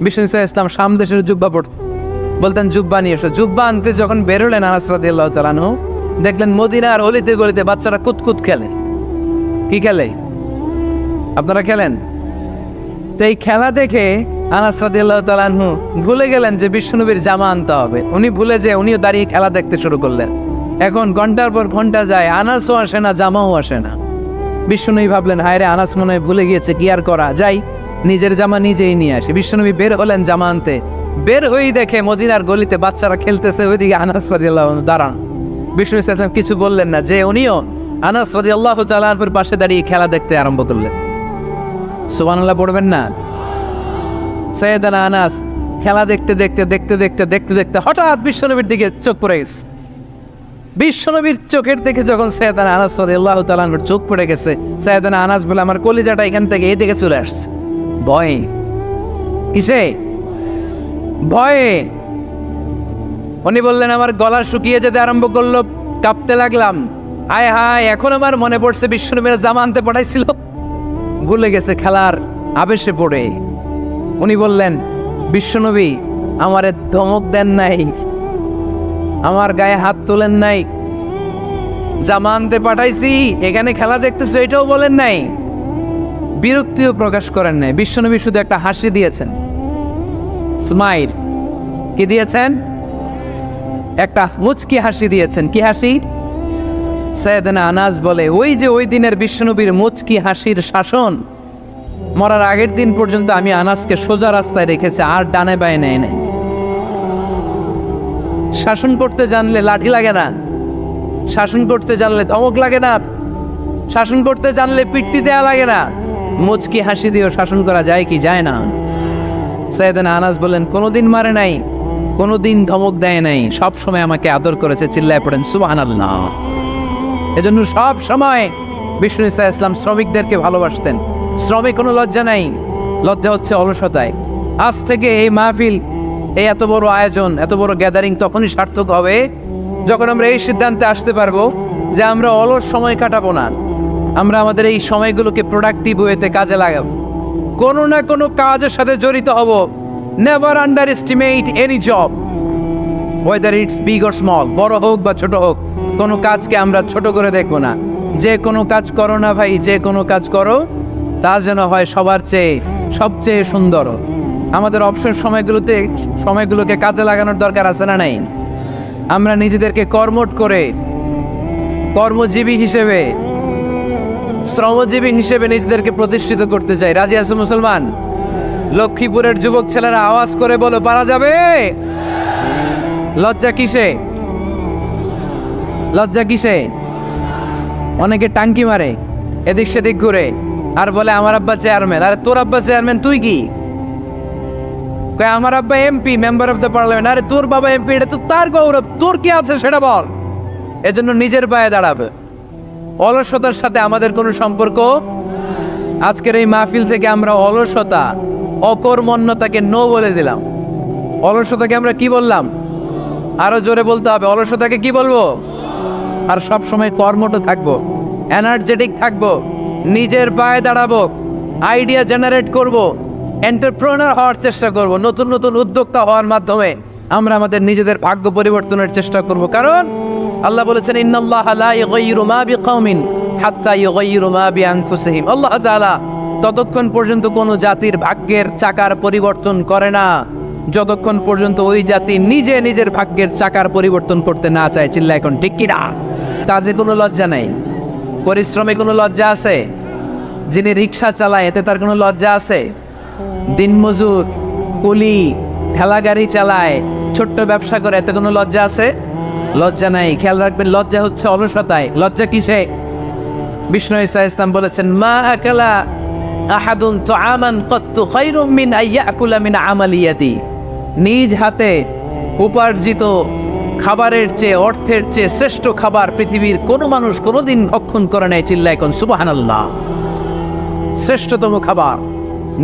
বিষ্ণু ঈসা ইসলাম শাম দেশের জুব্বা পড়তেন, বলতেন জুব্বা নিয়ে এসো। জুব্বা আনতে যখন বেরোলেন আনাস রাদিয়াল্লাহু তাআলা আনহু, দেখলেন মদিনার অলিতে গলিতে বাচ্চারা কুতকুত খেলে। কি খেলে? আপনারা খেলেন? তো এই খেলা দেখে আনাস রাদিয়াল্লাহু তাআলা আনহু ভুলে গেলেন যে বিশ্বনবীর জামা আনতে হবে। উনি ভুলে যে উনিও দাঁড়িয়ে খেলা দেখতে শুরু করলেন। এখন ঘন্টার পর ঘন্টা যায়, আনাসও আসে না, জামাও আসে না। বিশ্বনবী ভাবলেন হায় রে, আনাস মনে হয় ভুলে গিয়েছে, কি আর করা যায়, নিজের জামা নিজেই নিয়ে আসে। বিশ্বনবী বের হলেন জামা আনতে, বের হয়েই দেখে মদিনার গলিতে বাচ্চারা খেলতেছে, ওইদিকে আনাস রাদিয়াল্লাহু আনহু দাঁড়ান। বিষ্ণু ঈসা ইসলাম কিছু বললেন না, যে উনিও আনাস রাদিয়াল্লাহু তাআলা আনহুর পাশে দাঁড়িয়ে খেলা দেখতে আরম্ভ করলেন। সুবহানাল্লাহ পড়বেন না? সাইয়েদনা আনাস খেলা দেখতে দেখতে হঠাৎ বিশ্বনবীর দিকে চোখ পড়ে গেছে। বিশ্বনবীর চোখের দিকে যখন সাইয়েদনা আনাস রাদিয়াল্লাহু তাআলা আনহুর চোখ পড়ে গেছে, সাইয়েদনা আনাস বলে আমার কলিজাটা এখান থেকে এই দিকে চলে আসছে। ভয়ে, কিসে? ভয়ে। উনি বললেন আমার গলা শুকিয়ে যেতে আরম্ভ করলো, কাঁপতে লাগলাম। আয় হায়, এখন আমার মনে পড়ছে বিশ্বনবীর জামা আনতে পাঠাইছিল, ভুলে গেছে খেলার আবেশে পড়ে। উনি বললেন বিশ্বনবী আমারে ধমক দেন নাই, আমার গায়ে হাত তোলেন নাই, জামা আনতে পাঠাইছি, এখানে খেলা দেখতেছো এটাও বলেন নাই, বিরক্তিও প্রকাশ করেন নাই। বিশ্বনবী শুধু একটা হাসি দিয়েছেন, স্মাইল। কি দিয়েছেন? একটা মুচকি হাসি দিয়েছেন। কি হাসি? সাইয়েদনা আনাস বলে ওই যে ওই দিনের বিশ্বনবীর মুচকি হাসির শাসন মরার আগের দিন পর্যন্ত আমি আনাসকে সোজা রাস্তায় রেখেছি, আর ডানে বায়ে নেয় নাই। শাসন করতে জানলে লাঠি লাগে না, শাসন করতে জানলে ধমক লাগে না, শাসন করতে জানলে পিট্টি দেয়া লাগে না। মুচকি হাসি দিয়েও শাসন করা যায় কি যায় না? সাইয়েদনা আনাস বলেন কোনোদিন মারে নাই, কোনোদিন ধমক দেয় নাই, সব সময় আমাকে আদর করেছে। চিল্লায় পড়েন সুবহানাল্লাহ। এজন্য সব সময় বিষ্ণু ঈসা ইসলাম শ্রমিকদেরকে ভালোবাসতেন। শ্রমে কোনো লজ্জা নাই, লজ্জা হচ্ছে অলসতায়। আজ থেকে এই মাহফিল, এই এত বড় আয়োজন, এত বড় গ্যাদারিং তখনই সার্থক হবে যখন আমরা এই সিদ্ধান্তে আসতে পারবো যে আমরা অলস সময় কাটাবো না, আমরা আমাদের এই সময়গুলোকে প্রোডাক্টিভ ওয়েতে কাজে লাগাবো, কোনো না কোনো কাজের সাথে জড়িত হব। Never underestimate any job, whether it's big or small, বড় হোক বা ছোট হোক, কোনো কাজকে আমরা ছোট করে দেখবো না। যে কোনো কাজ করো না ভাই, যে কোনো কাজ করো তা যেন হয় সবার চেয়ে সবচেয়ে সুন্দর। আমাদের অবসর সময়গুলোকে কাজে লাগানোর দরকার আছে না নাই? আমরা নিজেদেরকে কর্মঠ করে, কর্মজীবী হিসেবে, শ্রমজীবী হিসেবে নিজেদেরকে প্রতিষ্ঠিত করতে চাই। রাজি আছো মুসলমান? লক্ষ্মীপুরের যুবক ছেলেরা আওয়াজ করে বলো পারা যাবে? লজ্জা কিসে? লজ্জা কিসে? অনেকে টাঙ্কি মারে, এদিক সেদিক ঘুরে, আর বলে আমার আব্বা চেয়ারম্যান। আরে তোর আব্বা চেয়ারম্যান, তুই কি? আমার আব্বা MP, member of the parliament. আরে তোর বাবা এমপি, এটা তো তার গৌরব, তোর কি আছে সেটা বল। এজন্য নিজের পায়ে দাঁড়াবে। অলসতার সাথে আমাদের কোনো সম্পর্ক। আজকের এই মাহফিল থেকে আমরা অলসতা, অকর্মণ্যতাকে নো বলে দিলাম। অলসতাকে আমরা কি বললাম? আরো জোরে বলতে হবে, অলসতাকে কি বলবো? আর সব সময় কর্মঠ থাকবো, এনার্জেটিক থাকবো, নিজের পায়ে দাঁড়াবো, আইডিয়া জেনারেট করব, এন্টারপ্রেনার হওয়ার চেষ্টা করব, নতুন নতুন উদ্যোক্তা হওয়ার মাধ্যমে আমরা আমাদের নিজেদের ভাগ্য পরিবর্তনের চেষ্টা করব। কারণ আল্লাহ বলেছেন, ইন্নাল্লাহা লা ইউগাইয়িরু মা বিকাউমিন হাত্তা ইউগাইয়িরু মা বিআনফুসিহিম। আল্লাহ তাআলা ততক্ষণ পর্যন্ত কোনো জাতির ভাগ্যের চাকার পরিবর্তন করে না যতক্ষণ পর্যন্ত ওই জাতি নিজে নিজের ভাগ্যের চাকার পরিবর্তন করতে না চায়। চিল্লা এখন ঠিক কিনা? কাজে কোনো লজ্জা নেই, পরিশ্রমে কোনো লজ্জা আছে? যিনি রিক্সা চালায় এতে তার কোনো লজ্জা আছে? দিনমজুর, কুলি, ঠেলা গাড়ি চালায়, ছোট্ট ব্যবসা করে, এতে কোনো লজ্জা আছে? লজ্জা নাই। খেয়াল রাখবেন, লজ্জা হচ্ছে অলসতায়। লজ্জা কিসে? বিষ্ণু ঈসা ইসলাম বলেছেন, মা আকালা আহাদুন তুআমান কাত্তু খায়রুম মিন আইয়াকুলা মিন আমালি ইয়াদি। নিজ হাতে উপার্জিত খাবারের চেয়ে, অর্থের চেয়ে শ্রেষ্ঠ খাবার পৃথিবীর কোনো মানুষ কোনোদিন ভক্ষণ করে নাই। চিল্লা এখন সুবহানাল্লাহ। শ্রেষ্ঠতম খাবার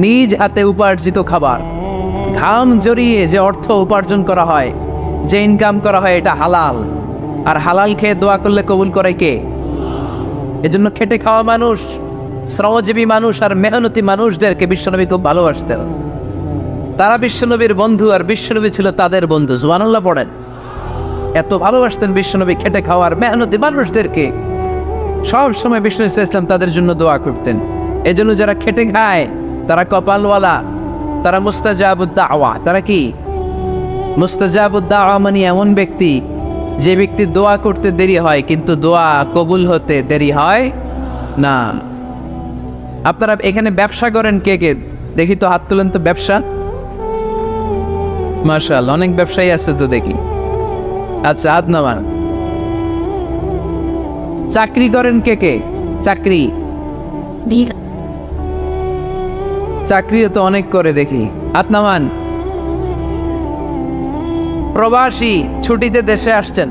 নিজ হাতে উপার্জিত খাবার, ঘাম জড়িয়ে যে অর্থ উপার্জন করা হয়, যে ইনকাম করা হয়, এটা হালাল। আর হালাল খেয়ে দোয়া করলে কবুল করে কে? এজন্য খেটে খাওয়া মানুষ, শ্রমজীবী মানুষ আর মেহনতি মানুষদেরকে বিশ্বনবী খুব ভালোবাসতেন। তারা বিশ্বনবীর বন্ধু আর বিশ্বনবী ছিল তাদের বন্ধু। সুবহানাল্লাহ পড়েন। এত ভালোবাসতেন বিশ্বনবী খেটে খাওয়ার মেহনতি মানুষদেরকে। সব সময় বিষ্ণু ইসলাম তাদের জন্য দোয়া করতেন। এজন্য যারা খেটে খায় তারা কপালওয়ালা, তারা মুস্তাজাবুদ দাওয়া। তারা কি? মুস্তাজাবুদ দাওয়া মানে এমন ব্যক্তি যে ব্যক্তি দোয়া করতে দেরি হয় কিন্তু দোয়া কবুল হতে দেরি হয় না। আপনারা এখানে ব্যবসা করেন কে কে? দেখি তো, হাত তুলেন তো। ব্যবসা, মাশাআল্লাহ, অনেক ব্যবসায়ী আছে তো দেখি। আচ্ছা, হাত নামান। চাকরি করেন কে কে? চাকরি, চাকরিও তো অনেক করে দেখি। হাত নামান। প্রবাসী, ছুটিতে দেশে আসছেন।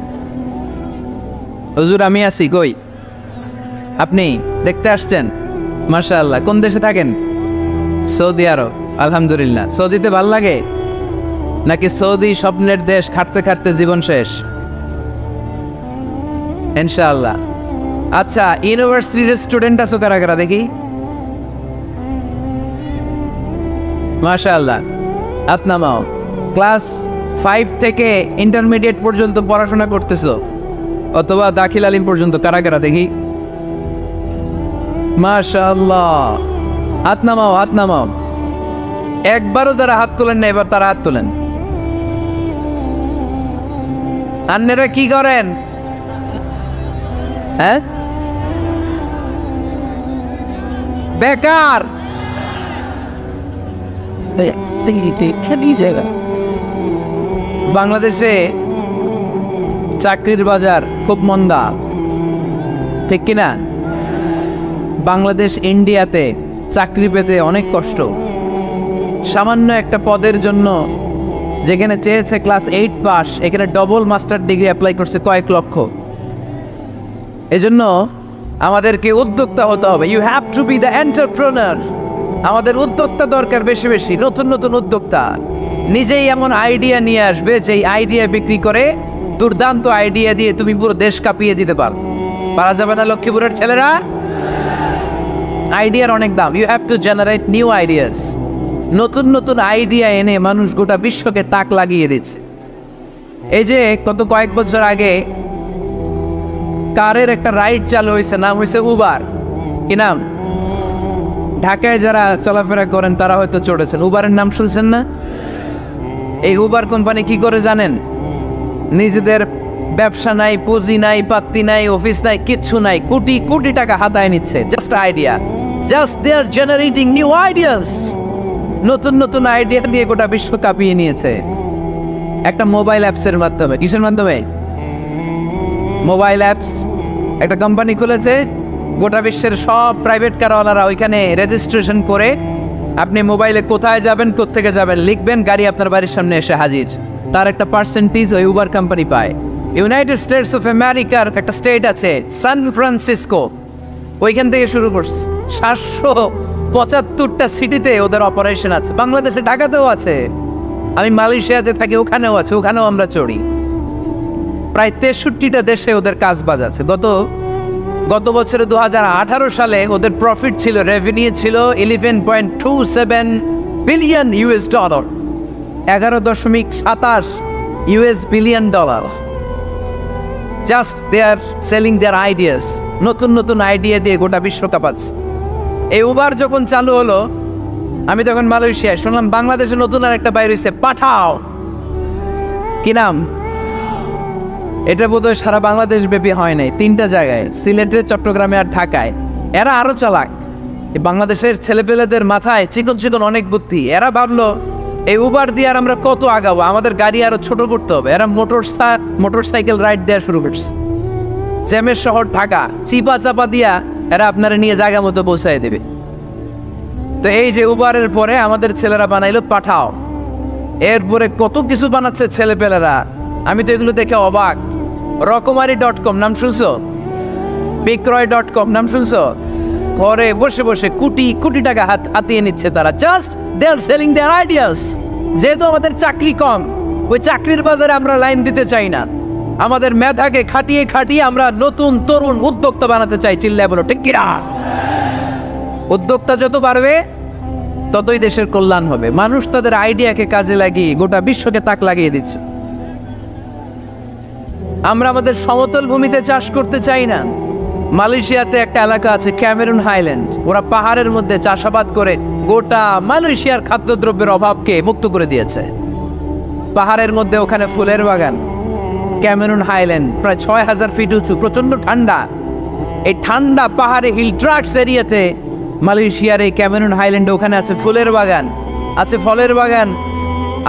হুজুর আমি আছি, কই? আপনি দেখতে আসছেন? মাশাআল্লাহ। কোন দেশে থাকেন? সৌদি আরব। আলহামদুলিল্লাহ। সৌদিতে ভাল লাগে নাকি সৌদি স্বপ্নের দেশ, খাটতে খাটতে জীবন শেষ? ইনশাআল্লাহ। আচ্ছা, ইউনিভার্সিটির স্টুডেন্ট আছো কারা কারা দেখি? মাশাআল্লাহ, হাত নামাও। ক্লাস 5 থেকে ইন্টারমিডিয়েট পর্যন্ত পড়াশোনা করতেছো অথবা দাখিল আলিম পর্যন্ত, কারা কারা দেখি? মাশাআল্লাহ, হাত নামাও, হাত নামাও। একবারও যারা হাত তোলেন না এবার তারা হাত তোলেন। আন্নেরা কি করেন? হ্যাঁ, বেকার। বাংলাদেশে চাকরির বাজার খুব মন্দা, ঠিক কিনা? বাংলাদেশ ইন্ডিয়াতে চাকরি পেতে অনেক কষ্ট। সামান্য একটা পদের জন্য যেখানে চেয়েছে ক্লাস 8 পাস, এখানে ডবল মাস্টার ডিগ্রি অ্যাপ্লাই করছে কয়েক লক্ষ। এজন্য আমাদেরকে উদ্যোক্তা হতে হবে। You have to be the entrepreneur. আমাদের উদ্যোক্তা দরকার, বেশি বেশি নতুন নতুন উদ্যোক্তা। নিজেই এমন আইডিয়া নিয়ে আসবে যেই আইডিয়া বিক্রি করে, দুর্দান্ত আইডিয়া দিয়ে তুমি পুরো দেশ কাঁপিয়ে দিতে পারা যাবে না লক্ষ্মীপুরের ছেলেরা? আইডিয়ার অনেক দাম। You have to generate new ideas. নতুন নতুন আইডিয়া এনে মানুষ গোটা বিশ্বকে তাক লাগিয়ে দিচ্ছে। এই যে কত কয়েক বছর আগে কারের একটা রাইড চালু হয়েছে, নাম হয়েছে উবার। কি নাম? ঢাকায় যারা চলাফেরা করেন তারা হয়তো চড়েছেন। উবারের নাম শুনছেন না? এই উবার কোম্পানি কি করে জানেন? নিজেদের ব্যবসা নাই, পুঁজি নাই, পাত্তি নাই, অফিস নাই, কিচ্ছু নাই, কোটি কোটি টাকা হাতায় নিচ্ছে। Just idea, just they are generating new ideas. নতুন নতুন আইডিয়া দিয়ে গোটা বিশ্ব কাঁপিয়ে নিয়েছে একটা মোবাইল অ্যাপসের মাধ্যমে। কিসের মাধ্যমে? Mobile apps. একটা কোম্পানি খুলেছে, গোটা বিশ্বের সব প্রাইভেট কারওয়ালারা ওইখানে রেজিস্ট্রেশন করে আপনি মোবাইলে কোথায় যাবেন, কোত্থেকে যাবেন লিখবেন, গাড়ি আপনার বাড়ির সামনে এসে হাজির। তার একটা পার্সেন্টেজ ওই উবার কোম্পানি পায়। ইউনাইটেড স্টেটস অফ আমেরিকার একটা স্টেট আছে সান ফ্রান্সিসকো, ওইখান থেকে শুরু করছে। 775টা সিটিতে ওদের অপারেশন আছে। বাংলাদেশে ঢাকাতেও আছে। আমি মালয়েশিয়াতে থাকি, ওখানেও আছে, ওখানেও আমরা চড়ি। প্রায় 63টা দেশে ওদের কাজ বাজ আছে। গত বছরে 2018 সালে ওদের প্রফিট ছিল, রেভিনিউ ছিল 11.27 billion US dollar, 11.27 US billion dollar. Just they are selling their ideas, নতুন নতুন আইডিয়া দিয়ে গোটা বিশ্বকাপ আছে। এই উবার যখন চালু হলো, আমি তখন মালয়েশিয়ায় শুনলাম বাংলাদেশে নতুন আর একটা বাইরে হয়েছে, পাঠাও। কি নাম? এটা বোধহয় সারা বাংলাদেশ ব্যাপী হয় নাই, 3টা জায়গায়, সিলেটে, চট্টগ্রামে আর ঢাকায়। এরা আরো চালাক। এই বাংলাদেশের ছেলেপেলেদের মাথায় চিকন চিকন অনেক বুদ্ধি। এরা ভাবলো এই উবার দিয়ে আর আমরা কত আগাবো, আমাদের গাড়ি আরো ছোট করতে হবে। এরা মোটরসাইকেল রাইড দেওয়া শুরু করছে। জ্যামের শহর ঢাকা, চিপা চাপা দিয়া এরা আপনারা নিয়ে জায়গা মতো পৌঁছায় দেবে। তো এই যে উবারের পরে আমাদের ছেলেরা বানাইলো পাঠাও। এরপরে কত কিছু বানাচ্ছে ছেলেপেলেরা, আমি তো এগুলো দেখে অবাক। রকমারি.com নাম শুনছো? বিক্রয়.com নাম শুনছো? ঘরে বসে বসে কোটি কোটি টাকা হাতিয়ে নিচ্ছে তারা। Just they are selling their ideas. যেহেতু আমাদের চাকরি কম, ওই চাকরির বাজারে আমরা লাইন দিতে চাই না। আমাদের মেধাকে খাটিয়ে খাটিয়ে আমরা নতুন তরুণ উদ্যোক্তা বানাতে চাই। চিল্লায় বলো ঠিক কিনা? উদ্যোক্তা যত বাড়বে ততই দেশের কল্যাণ হবে। মানুষ তাদের আইডিয়াকে কাজে লাগিয়ে গোটা বিশ্বকে তাক লাগিয়ে দিচ্ছে। আমরা আমাদের সমতল ভূমিতে চাষ করতে চাই না। মালয়েশিয়াতে একটা এলাকা আছে ক্যামেরুন হাইল্যান্ড, ওরা পাহাড়ের মধ্যে চাষাবাদ করে গোটা মালয়েশিয়ার খাদ্যদ্রব্যের অভাবকে মুক্ত করে দিয়েছে। পাহাড়ের মধ্যে ওখানে ফুলের বাগান, ক্যামেরুন হাইল্যান্ড প্রায় 6000 ফিট উঁচু, প্রচন্ড ঠান্ডা। এই ঠান্ডা পাহাড়ে হিল ট্রাক্টস এরিয়াতে মালয়েশিয়ার এই ক্যামেরুন হাইল্যান্ডে ওখানে আছে ফুলের বাগান, আছে ফলের বাগান,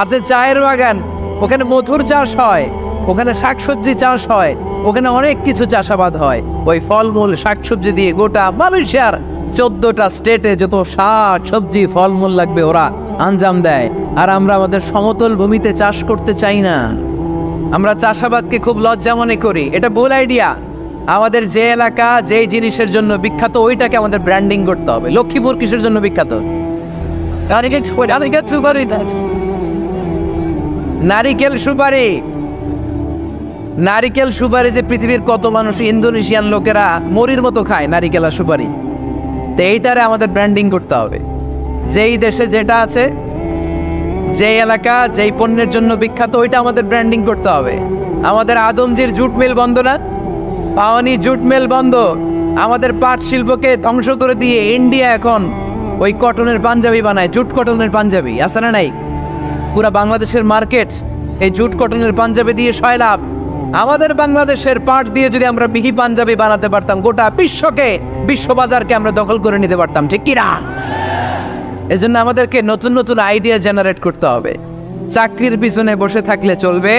আছে চায়ের বাগান, ওখানে মধুর চাষ হয়, ওখানে শাকসবজি চাষ হয়, ওখানে অনেক কিছু চাষাবাদ হয়। ওই ফলমূল শাকসবজি দিয়ে গোটা মালয়েশিয়ার 14টা স্টেটে যত শাক সবজি ফলমূল লাগবে ওরা আঞ্জাম দেয়। আর আমরা আমাদের সমতল ভূমিতে চাষ করতে চাই না। আমরা চাষাবাদকে খুব লজ্জা মনে করি। এটা ভুল আইডিয়া। আমাদের যে এলাকা যেই জিনিসের জন্য বিখ্যাত ওইটাকে আমাদের ব্র্যান্ডিং করতে হবে। লক্ষ্মীপুর কিসের জন্য বিখ্যাত? নারিকেল সুপারি। নারিকেল সুপারি যে পৃথিবীর কত মানুষ, ইন্দোনেশিয়ান লোকেরা মরির মতো খায় নারিকেল আর সুপারি। তো এইটারে আমাদের ব্র্যান্ডিং করতে হবে। যেই দেশে যেটা আছে, যেই এলাকা যেই পণ্যের জন্য বিখ্যাত ওইটা আমাদের ব্র্যান্ডিং করতে হবে। আমাদের আদমজির জুট মিল বন্ধ না? পাওয়ানি জুট মিল বন্ধ। আমাদের পাট শিল্পকে ধ্বংস করে দিয়ে ইন্ডিয়া এখন ওই কটনের পাঞ্জাবি বানায়, জুট কটনের পাঞ্জাবি। আছে না নাই? পুরা বাংলাদেশের মার্কেট এই জুট কটনের পাঞ্জাবি দিয়ে সয়লাভ। আমাদের বাংলাদেশের পাট দিয়ে যদি আমরা মিহি পাঞ্জাবি বানাতে পারতাম, গোটা বিশ্ববাজারকে আমরা দখল করে নিতে পারতাম। ঠিক কিনা? এজন্য আমাদেরকে নতুন নতুন আইডিয়া জেনারেট করতে হবে। চাকরির পিছনে বসে থাকলে চলবে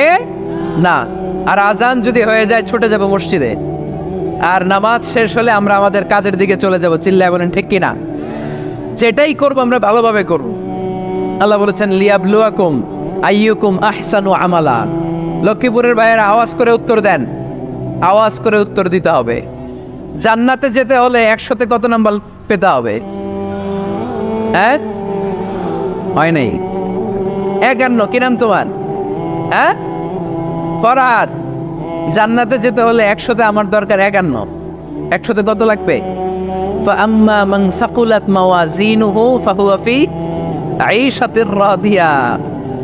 না। আর আজান যদি হয়ে যায় ছুটে যাব মসজিদে, আর নামাজ শেষ হলে আমরা আমাদের কাজের দিকে চলে যাব। চিল্লায় বলেন ঠিক কিনা? যেটাই করবো আমরা ভালোভাবে করব। আল্লাহ বলেছেন লিয়াবলুয়াকুম আইয়ুকুম আহসানু আমালা। লক্ষ্মীপুরের ভাইয়েরা আওয়াজ করে উত্তর দেন, আওয়াজ করে উত্তর দিতে হবে। জান্নাতে যেতে হলে 100তে কত নাম্বার পেতে হবে? হ্যাঁ, হয় নাই 51। কি নাম তোমার? হ্যাঁ, ফরহাদ। জান্নাতে যেতে হলে 100তে আমার দরকার 51। 100তে কত লাগবে? ফাআম্মা মান সাকুলাত মাওয়াজিনুহু ফাহুয়া ফি আইশাতির রাদিয়া।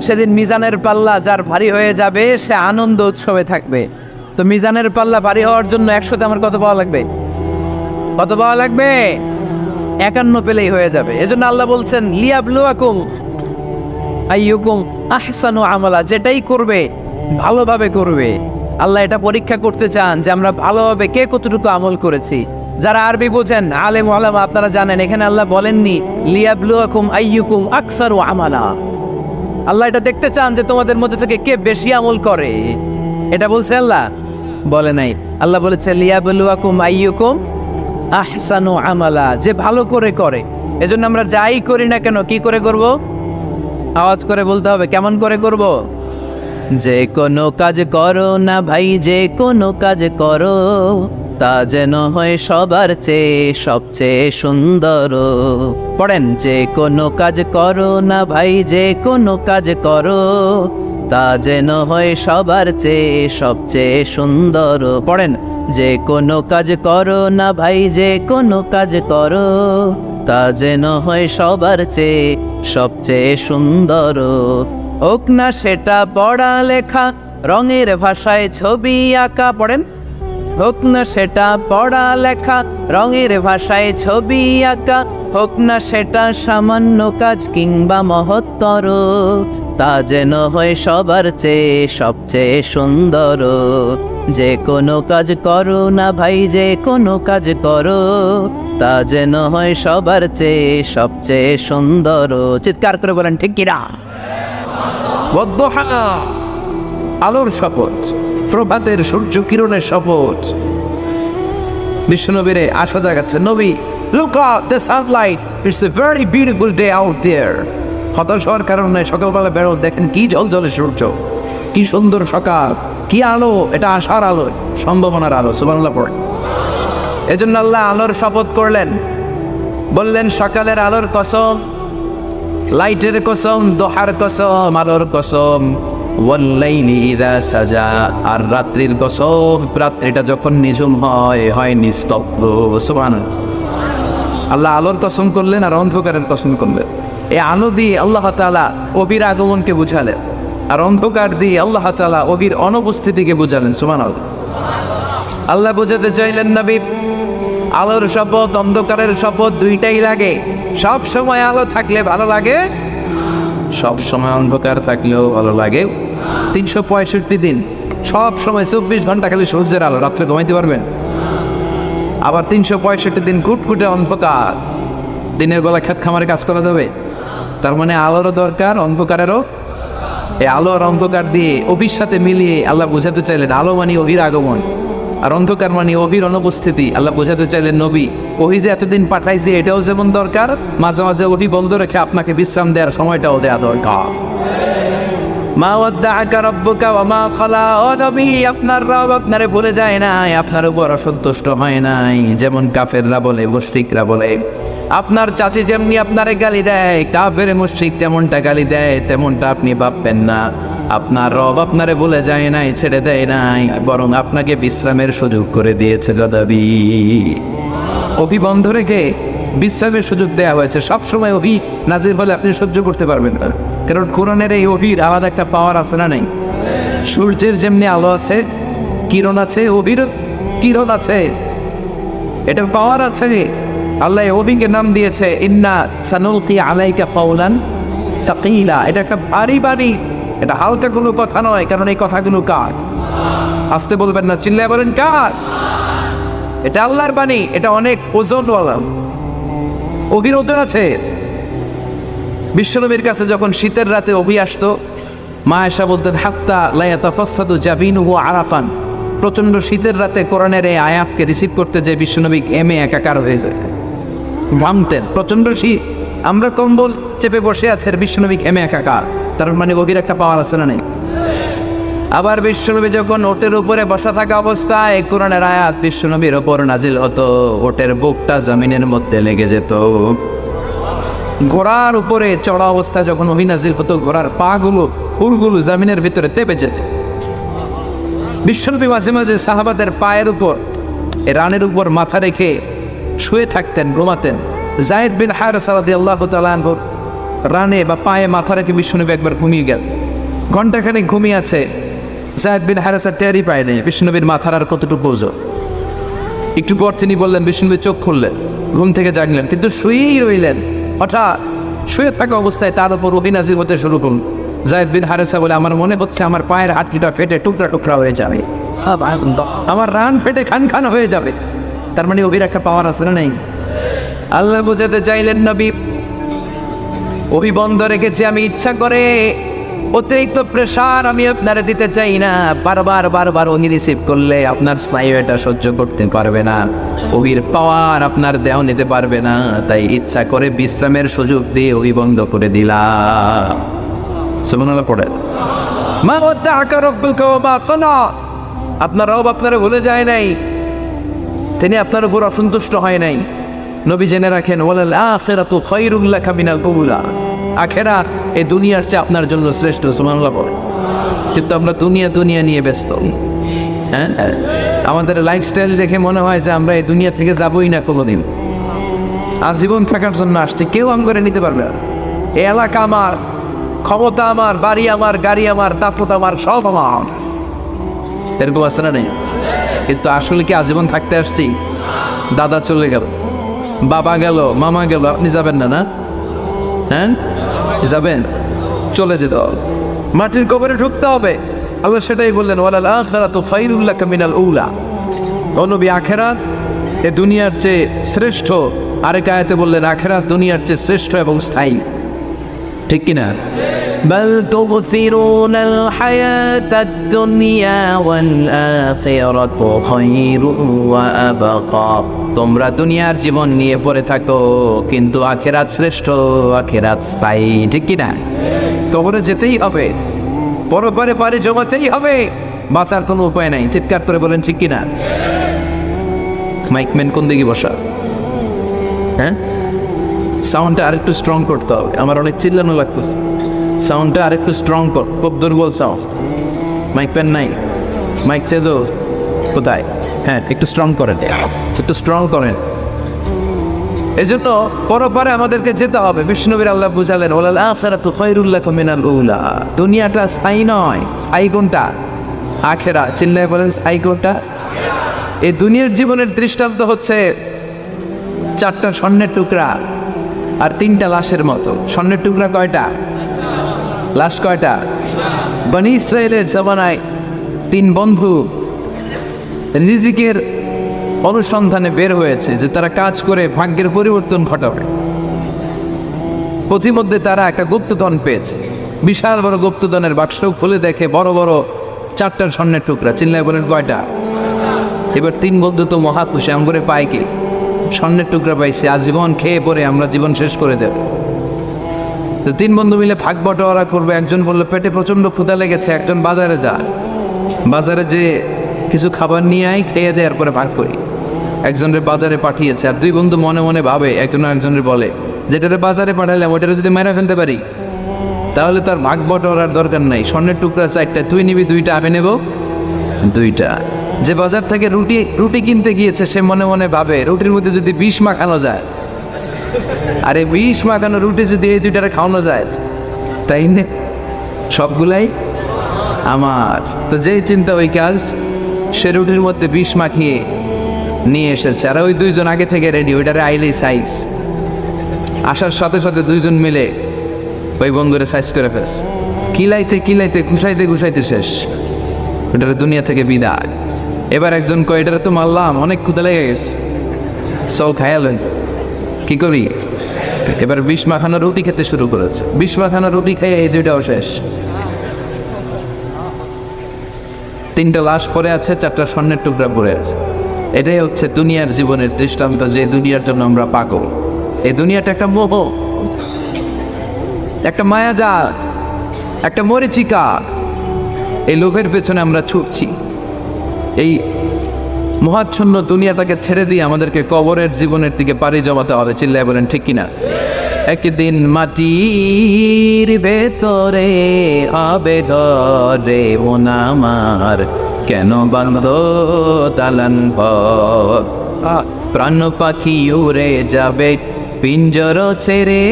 সেদিন মিজানের পাল্লা যার ভারী হয়ে যাবে সে আনন্দ উৎসবে থাকবে। তো মিজানের পাল্লা ভারী হওয়ার জন্য 100তে আমার কত পাওয়া লাগবে? কত পাওয়া লাগবে? 51 পেলেই হয়ে যাবে। এজন্য আল্লাহ বলছেন লিয়াবলুয়াকুম আইয়ুকুম আহসানু আমালা। যেটাই করবে ভালোভাবে করবে। আল্লাহ এটা পরীক্ষা করতে চান যে আমরা ভালোভাবে কে কতটুকু আমল করেছি। যারা আরবি বোঝেন আলেম ওলামা আপনারা জানেন, এখানে আল্লাহ বলেননি লিয়াবলুয়াকুম আইয়ুকুম আকসারু আমালা। আল্লাহ এটা দেখতে চান যে তোমাদের মধ্যে থেকে কে বেশি আমল করে। এটা বলছে আল্লাহ? বলে নাই। আল্লাহ বলেছে লিয়াবলুয়াকুম আইয়ুকুম আহসানু আমালা, যে ভালো করে করে। এজন্য আমরা যাই করি না কেন কি করে করব? আওয়াজ করে বলতে হবে। কেমন করে করব? যে কোনো কাজ করো না ভাই, যে কোনো কাজ করো তা যেন হয় সবার চেয়ে সবচেয়ে সুন্দর। পড়েন, যে কোনো কাজ করো না ভাই, যে কোনো কাজ করো, তা যেন হয় সবার চেয়ে সবচেয়ে সুন্দর। পড়েন, যে কোনো কাজ করো না ভাই, যে কোনো কাজ করো, তা যেন হয় সবার চেয়ে সবচেয়ে সুন্দর। হোক না সেটা পড়া লেখা, রঙের ভাষায় ছবি আঁকা। পড়েন, হোক না সেটা পড়া লেখা, রঙের ভাষায় ছবি আঁকা, হোক না সেটা সামান্য কাজ কিংবা মহত্তর, তা যেন হয় সবার চেয়ে সবচেয়ে সুন্দর। যে কোনো কাজ করো না ভাই, যে কোনো কাজ করো, তা যেন হয় সবার চেয়ে সবচেয়ে সুন্দর। চিৎকার করে বলেন ঠিক কিনা? ওয়াদ্দুহা, আলোর শপথ, প্রভাতের সূর্য কিরণের শপথ। বিশ্বনবীরে আশা জাগাচ্ছে, নবী, look at the sunlight, it's a very beautiful day out there. হতাশ হওয়ার কারণ নাই, সকালবেলা বেরো, দেখেন কি ঝলঝলে সূর্য, কি সুন্দর সকাল, কি আলো, এটা আশার আলো, সম্ভাবনার আলো। সুবহানাল্লাহ পড়ে। এজন্য আল্লাহ আলোর শপথ করলেন, বললেন সকালের আলোর কসম, লাইটের কসম, দোহার কসম, আলোর কসম, ওয়াল্লাইলি ইযা সাজা, আর রাত্রির কসম, রাত্রিটা যখন নিঝুম হয়, হয় নিস্তব্ধ। সুবহানাল্লাহ। আল্লাহ আলোর কসম করলেন আর অন্ধকারের কসম করলেন। এই আলো দিয়ে আল্লাহ তাআলা অবির আগমনকে বুঝালেন, আর অন্ধকার দিয়ে আল্লাহ তাআলা অবির অনুপস্থিতিকে বুঝালেন। সুবহানাল্লাহ। আল্লাহ বুঝাতে চাইলেন, নবী, আলোর শপথ, অন্ধকারের শপথ, দুইটাই লাগে। সব সময় আলো থাকলে ভালো লাগে, সব সময় অন্ধকার থাকলেও ভালো লাগে। 365 দিন সব সময় 24 ঘন্টা খালি সূর্যের আলো, রাত্রে ঘুমাইতে পারবেন? আবার 365 দিন ঘুটঘুটে অন্ধকার, দিনের বেলা ক্ষেত খামারে কাজ করা যাবে? তার মানে আলোরও দরকার, অন্ধকারেরও। এই আলো আর অন্ধকার দিয়ে অভির সাথে মিলিয়ে আল্লাহ বোঝাতে চাইলেন, আলো মানে অভির আগমন, আর অন্ধকার মানে অভির অনুপস্থিতি। আল্লাহ বোঝাতে চাইলেন, নবী, ওহি যে এতদিন পাঠাইছে এটাও যেমন দরকার, মাঝে মাঝে ওহি বন্ধ রেখে আপনাকে বিশ্রাম দেওয়ার সময়টাও দেওয়া দরকার। মা ওয়াদ্দাআকা রাব্বুকা ওয়া মা ক্বালা, ও নবী, আপনার রব আপনারে ভুলে যায় নাই, আপনার উপর অসন্তুষ্ট হয় নাই। যেমন কাফেররা বলে, মুশরিকরা বলে, আপনার চাচি যেমনি আপনারে গালি দেয়, কাফের মুশরিক যেমনটা গালি দেয়, তেমনটা আপনি ভাববেন না। আপনার রব আপনারে ভুলে যায় নাই, ছেড়ে দেয় নাই, বরং আপনাকে বিশ্রামের সুযোগ করে দিয়েছে। গদাবি অভি বন্ধ রেখে বিশ্রামের সুযোগ দেওয়া হয়েছে। সবসময় অভি নাজির হলে আপনি সহ্য করতে পারবেন না, কারণ কোরআনের এই অভির আলাদা একটা পাওয়ার আছে না নাই? সূর্যের যেমনি আলো আছে, কিরণ আছে, অভির কিরণ আছে, এটার পাওয়ার আছে। আল্লাহ অভিকে নাম দিয়েছে ইন্না সানুলকি আলাইকা কাওলান সাকিলা। এটা একটা ভারী ভারী, এটা হালকা কোনো কথা নয়। কারণ এই কথাগুলো কার? আসতে বলবেন না, চিল্লায় বলেন কার? এটা আল্লাহর বাণী, এটা অনেক ওজনওয়ালা, অভির ওজন আছে। বিশ্বনবীর কাছে যখন শীতের রাতে অভি আসতো, মা আয়েশা বলতেন, হাত্তা লা ইয়াতাফাসসাদু জাবিনুহু আরাফান। প্রচণ্ড শীতের রাতে কোরআনের এই আয়াতকে রিসিভ করতে যে বিশ্বনবী ঘেমে একাকার হয়ে যায়, ঘামতেন। প্রচণ্ড শীত, আমরা কম্বল চেপে বসে আছি, আর বিশ্বনবী ঘেমে একাকার। তার মানে গভীর একটা পাওয়ার আছে না নেই? আবার বিশ্বনবী যখন ওটের উপরে বসা থাকা অবস্থায় কোরআনের আয়াত বিশ্বনবীর ওপর নাজিল হতো, ওটের বুকটা জমিনের মধ্যে লেগে যেত। ঘোড়ার উপরে চড়া অবস্থায় যখন ওহী নাজিল হতো, ঘোড়ার পাগুলো, খুরগুলো জমিনের ভিতরে তেপে যেত। বিশ্বনবী মাঝে মাঝে সাহাবাদের পায়ের উপর, এ রানের উপর মাথা রেখে শুয়ে থাকতেন, ঘুমাতেন। যায়েদ বিন হারেসা রাদিয়াল্লাহু তাআলা আনহু রানে বা পায়ে মাথা রেখে বিশ্বনবী একবার ঘুমিয়ে গেল। ঘন্টাখানেক ঘুমিয়ে আছে, যায়েদ বিন হারেসা টেরই পায় নাই বিশ্বনবীর মাথার আর কতটুকু ওজন। একটু পর তিনি বললেন, বিশ্বনবী চোখ খুললেন, ঘুম থেকে জাগলেন, কিন্তু শুয়েই রইলেন। হঠাৎ শুয়ে থাকা অবস্থায় তার উপর ওহী নাজিল হতে শুরু করল। যায়েদ বিন হারেসা বলে, আমার মনে হচ্ছে আমার পায়ের হাড্ডিটা ফেটে টুকরা টুকরা হয়ে যাবে, আমার রান ফেটে খান খান হয়ে যাবে। তার মানে ওহির একটা পাওয়ার আছে না নেই? আল্লাহ বোঝাতে চাইলেন, নবী, ওহি বন্ধ রেখেছি আমি ইচ্ছা করে, অতিরিক্ত প্রেশার আমি আপনারে দিতে চাই না। বারবার বারবার ওহি রিসিভ করলে আপনার স্নায়ু এটা সহ্য করতে পারবে না, ওহির পাওয়ার আপনার দেহ নিতে পারবে না। তাই ইচ্ছা করে বিশ্রামের সুযোগ দিয়ে ওহি বন্ধ করে দিলাম। সুবহানাল্লাহ পড়ে। মা ওয়াদ্দাআকা রাব্বুকা ওয়া মা ক্বালা, আপনার রব আপনারা ভুলে যায় নাই, তিনি আপনার উপর অসন্তুষ্ট হয় নাই। নবী জেনে রাখেন, ওয়ালাল আখিরাতু খায়রুল লাকা মিনাল উলা, আখিরাত এই দুনিয়ার চেয়ে আপনার জন্য শ্রেষ্ঠ। সুবহানাল্লাহ বলে। কিন্তু আমরা দুনিয়া নিয়ে ব্যস্ত। হ্যাঁ, আমাদের লাইফস্টাইল দেখে মনে হয় যে আমরা এই দুনিয়া থেকে যাবই না কোনোদিন। আজীবন থাকার জন্য আসছে, কেউ আম করে নিতে পারবে না। এই এলাকা আমার, ক্ষমতা আমার, বাড়ি আমার, গাড়ি আমার, দাপট আমার, সব আমার। এরকম আছে না নেই? কিন্তু আসলে কি আজীবন থাকতে আসছি? দাদা চলে গেল, বাবা গেল, মামা গেল, আপনি যাবেন না? না, হ্যাঁ যাবেন, চলে যেতে হবে, মাটির কবরে ঢুকতে হবে। আল্লাহ সেটাই বললেন, ওয়ালাল আখিরাতু খায়রুল লাকা মিনাল উলা। ও নবী, আখিরাত এ দুনিয়ার চেয়ে শ্রেষ্ঠ। আরেক আয়াতে বললেন, আখিরাত দুনিয়ার চেয়ে শ্রেষ্ঠ এবং স্থায়ী। ঠিক কিনা? بل تؤثرون الحياة الدنيا والآخرة خير وأبقى। তোমরা দুনিয়ার জীবন নিয়ে পড়ে থাকো, কিন্তু আখিরাত শ্রেষ্ঠ, আখিরাত স্থায়ী। ঠিক কিনা? কবরে যেতেই হবে, পরপারে পারে জমাতেই হবে, বাঁচার কোনো উপায় নাই। চিৎকার করে বলেন ঠিক কিনা? মাইকম্যান কোন দিকে বসা? হ্যাঁ, সাউন্ডটা আরেকটু স্ট্রং করতে হবে, আমার অনেক চিল্লানো লাগতেছে। সাউন্ডটা আরেকটু স্ট্রং কর, খুব দুর্বল সাউন্ড। মাইক পেন নাই, মাইক চেয়ে কোথায়? হ্যাঁ, একটু স্ট্রং করেন, একটু স্ট্রং করেন। এই জন্য পরপারে আমাদেরকে যেতে হবে। বিষ্ণুবীর আল্লাহ বুঝালেন, ওয়ালাল আখিরাতু খায়রুল লাকা মিনাল উলা। দুনিয়াটা স্থায়ী নয়, স্থায়ী কোনটা? আখিরাত। চিল্লায় বলেন, স্থায়ী কোনটা? এই দুনিয়ার জীবনের দৃষ্টান্ত হচ্ছে 4টা স্বর্ণের টুকরা আর 3টা লাশের মতো। স্বর্ণের টুকরা কয়টা? লাশ কয়টা? বনি ইসরায়েলের জামানায় 3 বন্ধু রিজিকের অনুসন্ধানে বের হয়েছে যে তারা কাজ করে ভাগ্যের পরিবর্তন ঘটাবে। পথিমধ্যে তারা একটা গুপ্তধন পেয়েছে, বিশাল বড় গুপ্তধনের বাক্স খুলে দেখে বড় বড় 4টা স্বর্ণের টুকরা। চিল্লায় বলেন কয়টা? এবার 3 বন্ধু তো মহা খুশি, আমগরে পায় কি? স্বর্ণের টুকরা পাইছে, আজীবন খেয়ে পরে আমরা জীবন শেষ করে দেব। তো 3 বন্ধু মিলে ভাগ বটোয়ারা করবে। একজন বলল, পেটে প্রচণ্ড ক্ষুধা লেগেছে, একজন বাজারে যা, বাজারে যে কিছু খাবার নিয়ে আয়, খেয়ে দেওয়ার পরে ভাগ করি। একজনের বাজারে পাঠিয়েছে, আর 2 বন্ধু মনে মনে ভাবে, একজন আরেকজনের বলে, যেটারে বাজারে পাঠালাম ওইটারে যদি মেরে ফেলতে পারি তাহলে তার ভাগ বটোয়ারার দরকার নাই। স্বর্ণের টুকরা 4টা, তুই নিবি 2টা, আমি নেব 2টা। যে বাজার থেকে রুটি কিনতে গিয়েছে সে মনে মনে ভাবে, রুটির মধ্যে যদি বিষ মাখানো যায়, আরে বিষ মাখানো রুটি যদি এই 2টারে খাওয়ানো যায়, তাই নে, সবগুলাই আমার। তো যেই চিন্তা ওই কাজ, সে রুটির মধ্যে বিষ মাখিয়ে নিয়ে এসেছে। আর ওই 2 জন আগে থেকে রেডি, ওইটারে আইলেই সাইজ। আসার সাথে সাথে 2 জন মিলে ওই বন্ধুরে সাইজ করে ফেস, কিলাইতে ঘুষাইতে শেষ। ওইটারে দুনিয়া থেকে বিদায়। এবার একজন কয়, এটারে তো মারলাম, অনেক ক্ষুধা লেগে গেছে, চল খায়ালেন, কি করি? এবার বিষ মাখানো রুটি খেতে শুরু করেছে। বিষ মাখানো রুটি খেয়ে এই 2টাও শেষ। 3টা লাশ পড়ে আছে, 4টা স্বর্ণের টুকরা পড়ে আছে। এটাই হচ্ছে দুনিয়ার জীবনের দৃষ্টান্ত, যে দুনিয়ার জন্য আমরা পাগল। এই দুনিয়াটা একটা মোহ, একটা মায়াজাল, একটা মরিচিকা। এই লোভের পেছনে আমরা ছুটছি। এই মহাচ্ছন্ন দুনিয়াটাকে ছেড়ে দিয়ে আমাদেরকে কবরের জীবনের দিকে পাড়ি জমাতে হবে। চিল্লায় বলেন ঠিক কিনা? একদিন মাটির ভেতরে হবে ঘরে মন আমার, কেন বান্ধ দালান ঘর? প্রাণ পাখি উড়ে যাবে পিঞ্জর ছেড়ে,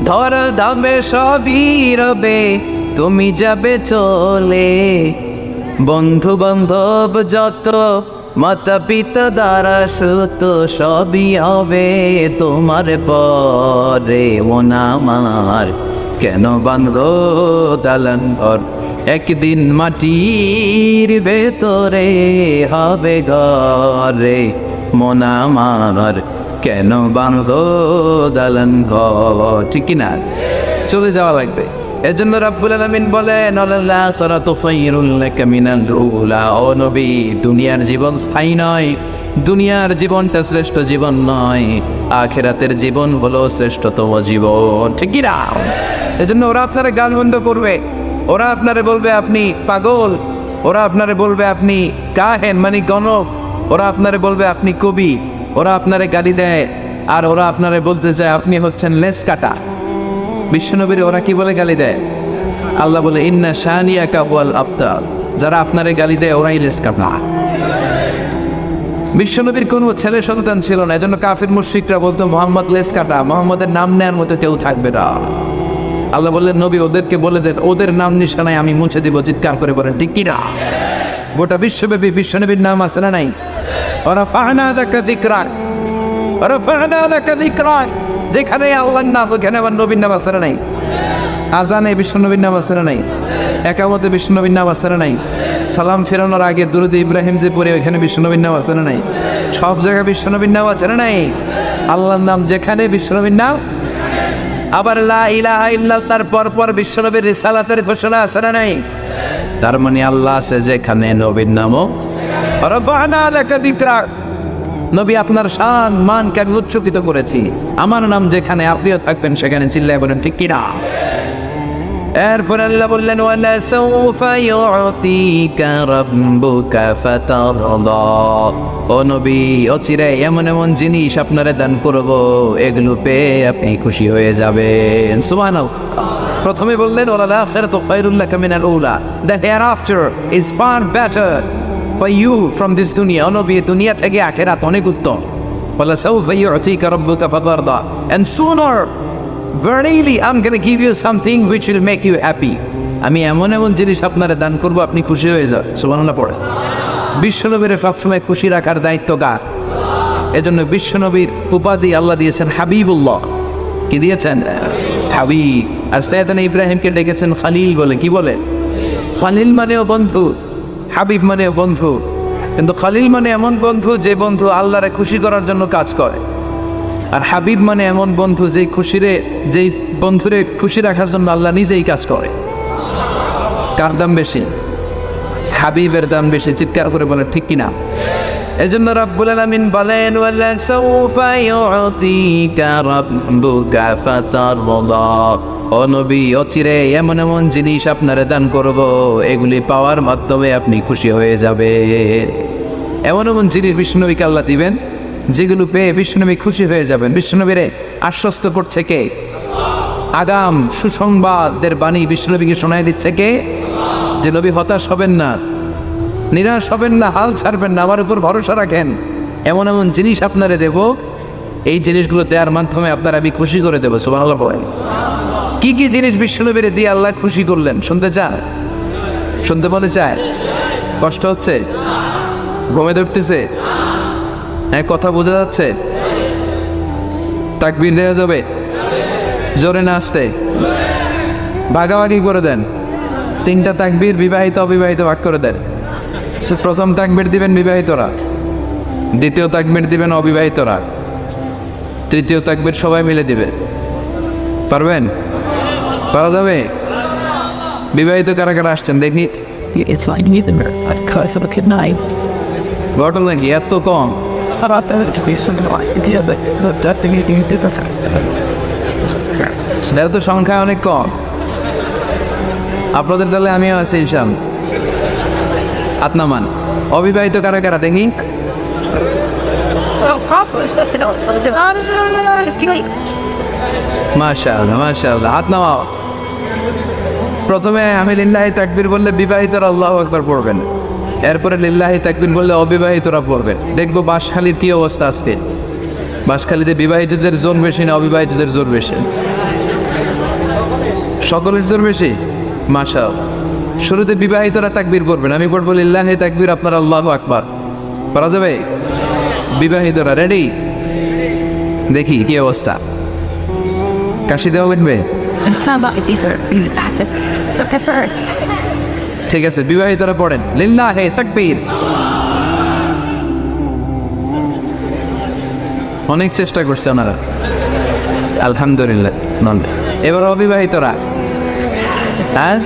ধর দামে সবই রবে, তুমি যাবে চলে। বন্ধু বান্ধব যত, মাতা পিতা দ্বারা সুত, সবই হবে তোমার পরে মন আমার, কেন বান্ধ দালান ঘর? একদিন মাটির ভেতরে হবে ঘরে মন আমার, কেন বান্ধ দালান ঘর? ঠিক কিনা? চলে যাওয়া লাগবে। এজন্য রাব্বুল আলামিন বলেন, আল্লাহ সারাতু খায়রুল লাকা মিনাল উলা। ও নবী, দুনিয়ার জীবন স্থায়ী নয়, দুনিয়ার জীবনটা শ্রেষ্ঠ জীবন নয়, আখিরাতের জীবন হলো শ্রেষ্ঠতম জীবন। ঠিক কি না? এজন্য ওরা আপনারা গাল বন্ধ করবে, ওরা আপনারা বলবে আপনি পাগল, ওরা আপনারে বলবে আপনি কাহেন মানে গণক, ওরা আপনারে বলবে আপনি কবি, ওরা আপনারে গালি দেয়, আর ওরা আপনারে বলতে চায় আপনি হচ্ছেন লেস কাটা। বিশ্বনবীর ওরা কি বলে গালি দেয়? আল্লাহ বলে ইন্না শানিয়াকা হুয়াল আবতার, যারা আপনারে গালি দেয় ওরাই লেস কাটা। বিশ্বনবীর কোনো ছেলে সন্তান ছিল না, এজন্য কাফির মুশরিকরা বলতো মোহাম্মদ লেস কাটা, মোহাম্মদের নাম নেয়ার মতো কেউ থাকবে না। আল্লাহ বললেন নবী ওদেরকে বলে দেন ওদের নাম নিশানায় আমি মুছে দিব, চিৎকার করে বলেন ঠিক কিনা? গোটা বিশ্বব্যাপী বিশ্বনবীর নাম আছে না নাই? ওরা ফাহনা লাকা যিকরাক, ওরা ফাহনা লাকা যিকরাক, যেখানে আল্লাহর নাম ওখানে আমার নবীর নাম আছে না নাই? আজানে বিশ্বনবীর নাম আছে না নাই? একামতে বিশ্বনবীর নাম আছে না নাই? সালাম ফেরানোর আগে দুরুদ ইব্রাহিম যে পড়ে ওইখানে বিশ্বনবীর নাম আছে না নাই? সব জায়গায় বিশ্বনবীর নাম আছে না নাই? আল্লাহর নাম যেখানে বিশ্বনবীর নাম। আবার লা ইলাহা ইল্লাল্লাহর পর বিশ্বনবীর রিসালাতের ঘোষণা আছে না নাই? তার মানে আল্লাহ আছে যেখানে নবীর নামও। রাফা'না লাকা যিকরাক, নবী আপনার শান মানকে আমি উচ্চকিত করেছি, আমার নাম যেখানে আপনিও থাকবেন সেখানে, চিল্লায় বলেন ঠিক কিনা? এরপর আল্লাহ বললেন ওয়ালা সাউফা ইউতিকা রাব্বুকা ফাতারদা, ও নবী অচিরে এমন এমন জিনিস আপনারে দান করব, এগুলো পেয়ে আপনি খুশি হয়ে যাবেন। সুবহানাল্লাহ। প্রথমে বললেন ওয়ালাল আখিরাতু খায়রুল লাকা মিনাল উলা, the hereafter is far better for you from this দুনিয়া, ও নবী দুনিয়া থেকে আখিরাত অনেক উত্তম। ওয়ালা সাউফা ইউতিকা রাব্বুকা ফাতারদা, and sooner verily I'm going to give you something which will make you happy, আমি এমন এমন জিনিস আপনারে দান করব আপনি খুশি হয়ে যাবেন। সুবহানাল্লাহ পড়ে। বিশ্বনবীর সবসময় খুশি রাখার দায়িত্ব কার? এজন্য বিশ্বনবীর উপাধি আল্লাহ দিয়েছেন হাবিবুল্লাহ। কি দিয়েছেন? হাবিব। আর সাইয়েদনা ইব্রাহিমকে ডেকেছেন খলিল বলে। কি বলে? খলিল মানেও বন্ধু, হাবিব মানেও বন্ধু, কিন্তু খলিল মানে এমন বন্ধু যে বন্ধু আল্লাহরে খুশি করার জন্য কাজ করে, আর হাবিব মানে এমন বন্ধু যেই বন্ধুরে খুশি রাখার জন্য আল্লাহ নিজেই কাজ করে। কার দাম বেশি? হাবিবের দাম বেশি। চিৎকার করে বলে ঠিক কিনা? এজন্য রাব্বুল আলামিন বলেন ওয়ালা সাউফা ইউতিকা রাব্বুকা ফাতারদা, ও নবী অচিরে এমন এমন জিনিস আপনারে দান করব, এগুলি পাওয়ার মাধ্যমে আপনি খুশি হয়ে যাবেন। এমন এমন জিনিস বিষ্ণুনবীকে আল্লাহ দিবেন যেগুলো পেয়ে বিশ্বনবী খুশি হয়ে যাবেন। বিশ্বনবীরে আশ্বস্ত করছে কে? আগাম সুসংবাদের বাণী বিশ্বনবীকে শোনায় দিচ্ছে কে? যে নবী হতাশ হবেন না, নিরাশ হবেন না, হাল ছাড়বেন না, আমার উপর ভরসা রাখেন, এমন এমন জিনিস আপনারে দেব, এই জিনিসগুলো দেওয়ার মাধ্যমে আপনারা আমি খুশি করে দেবো। সুবহানাল্লাহ বলেন। কি কি জিনিস বিশ্বনবীরে দিয়ে আল্লাহ খুশি করলেন শুনতে চায়? শুনতে মনে চায়? কষ্ট হচ্ছে? ঘুমে ধরতেছে? হ্যাঁ, কথা বোঝা যাচ্ছে? তাকবীর দেওয়া যাবে? জোরে না আসতে? ভাগাভাগি করে দেন। 3টা তাকবীর বিবাহিত অবিবাহিত ভাগ করে দেন। প্রথম তাকবীর দিবেন বিবাহিতরা, দ্বিতীয় তাকবীর দিবেন অবিবাহিতরা, তৃতীয় তাকবীর সবাই মিলে দিবে। পারবেন? পারা যাবে? বিবাহিত কারা কারা আসছেন দেখি? It's like neither. I cut for the kid night. ঘটনা কি এত কম? How about that to be something like yeah, but that thing you did that. সেটা তো সংখ্যা অনেক কম। আপনাদের দলে আমিও আছি ইনশাল। আত্মামান অবিবাহিত কারা কারা দেখি? মাশাআল্লাহ মাশাআল্লাহ, হাত নামাও। প্রথমে আমি লিল্লাহি তাকবীর বললে বিবাহিতরা আল্লাহু আকবার পড়বেন, এরপরে লিল্লাহি তাকবীর বললে অবিবাহিতরা পড়বেন। দেখবো বাঁশখালীর কি অবস্থা আজকে। বাঁশখালীতে বিবাহিতদের জোর বেশি না অবিবাহিতদের জোর বেশি? সকলের জোর বেশি। মাশাআল্লাহ। শুরুতে বিবাহিতরা তাকবীর পড়বেন, আমি পড়বো লিল্লাহি তাকবীর, আপনারা আল্লাহু আকবার। পারা যাবে? বিবাহিতরা রেডি? দেখি কি অবস্থা। কাশি দেওয়া লাগবে? ঠিক আছে, বিবাহিতরা পড়েন লিল্লাহি তাকবীর। অনেক চেষ্টা করছে ওনারা, আলহামদুলিল্লাহ। এবার অবিবাহিতরা, হ্যাঁ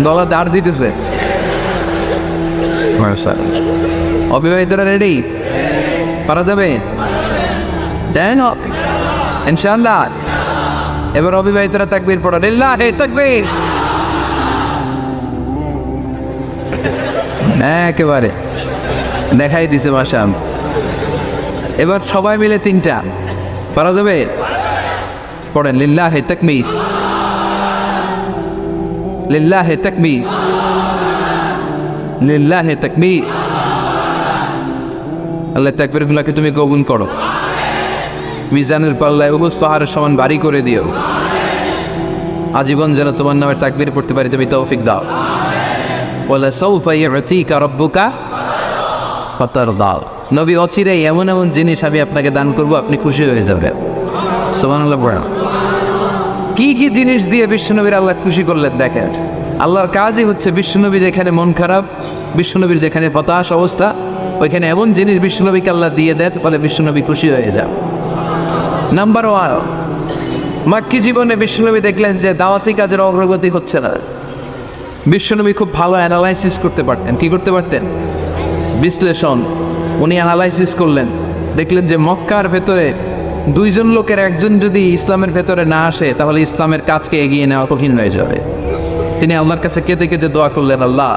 গলা দাঁড় দিতেছে। অবিবাহিতরা রেডি? পারা যাবে? ইনশাআল্লাহ। এবার অবিবাহিতরা তাকবীর পড়া লিল্লাহি তাকবীর। একেবারে দেখাই দিছে মাশাম। এবার সবাই মিলে তিনটা পারা যাবে? পড়েন লিল্লাহে তাকবীর, লিল্লাহে তাকবীর, লিল্লাহে তাকবীর। আল্লাহ তাকবীরগুলোকে তুমি কবুল করো, মিজানের পাল্লায় উহুদ পাহাড়ের সমান ভারী করে দিও। আজীবন যেন তোমার নামে তাকবীর পড়তে পারি, তুমি তৌফিক দাও। ওয়ালা সাউফা ইউতিকা রাব্বুকা ফাতারদা। নবী অচিরেই এমন এমন জিনিস আমি আপনাকে দান করব, আপনি খুশি হয়ে যাবেন। সুবহানাল্লাহ বলেন। কি কি জিনিস দিয়ে বিশ্বনবীর আল্লাহ খুশি করলেন দেখেন। আল্লাহর কাজই হচ্ছে বিশ্বনবী যেখানে মন খারাপ, বিশ্বনবীর যেখানে হতাশ অবস্থা, ওইখানে এমন জিনিস বিশ্বনবীকে আল্লাহ দিয়ে দেন, ফলে বিশ্বনবী খুশি হয়ে যান। নাম্বার 1, মাক্কি জীবনে বিশ্বনবী দেখলেন যে দাওয়াতি কাজের অগ্রগতি হচ্ছে না। বিশ্বনবী খুব ভালো অ্যানালাইসিস করতে পারতেন। কি করতে পারতেন? বিশ্লেষণ। উনি অ্যানালাইসিস করলেন, দেখলেন যে মক্কার ভেতরে 2 জন লোকের একজন যদি ইসলামের ভেতরে না আসে, তাহলে ইসলামের কাজকে এগিয়ে নেওয়া কঠিন হয়ে যাবে। তিনি আল্লাহর কাছে কেঁদে কেঁদে দোয়া করলেন, আল্লাহ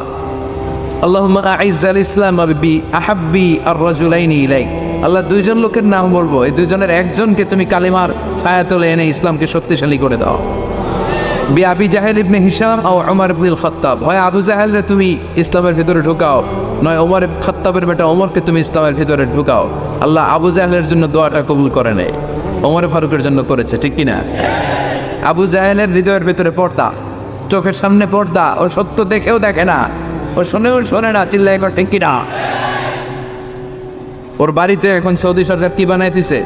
আল্লাহুম্মা আইজ্জাল ইসলাম বি আহাব্বি আর রাজুলাইনি ইলাইক। আল্লাহ 2 জন লোকের নাম বলবো, এই 2 জনের একজনকে তুমি কালিমার ছায়াতলে এনে ইসলামকে শক্তিশালী করে দাও। বি আবি জাহেল ইবনে হিশাম ও ওমর ইবনুল খাত্তাব। হয় আবু জাহেলরে তুমি ইসলামের ভিতরে ঢুকাও, নয় ওমর খাত্তাবের বেটা ওমরকে তুমি ইসলামের ভিতরে ঢুকাও। আল্লাহ আবু জাহেলের জন্য দোয়াটা কবুল করে নেয়, ওমর ফারুকের জন্য করেছে, ঠিক কিনা? আবু জাহেলের হৃদয়ের ভিতরে পর্দা, চোখের সামনে পর্দা, ও সত্য দেখেও দেখে না, ও শোনেও শোনে না, চিল্লাই করে, ঠিক কিনা? ওর বাড়িতে এখন সৌদি সরকার কি বানাই দিছে?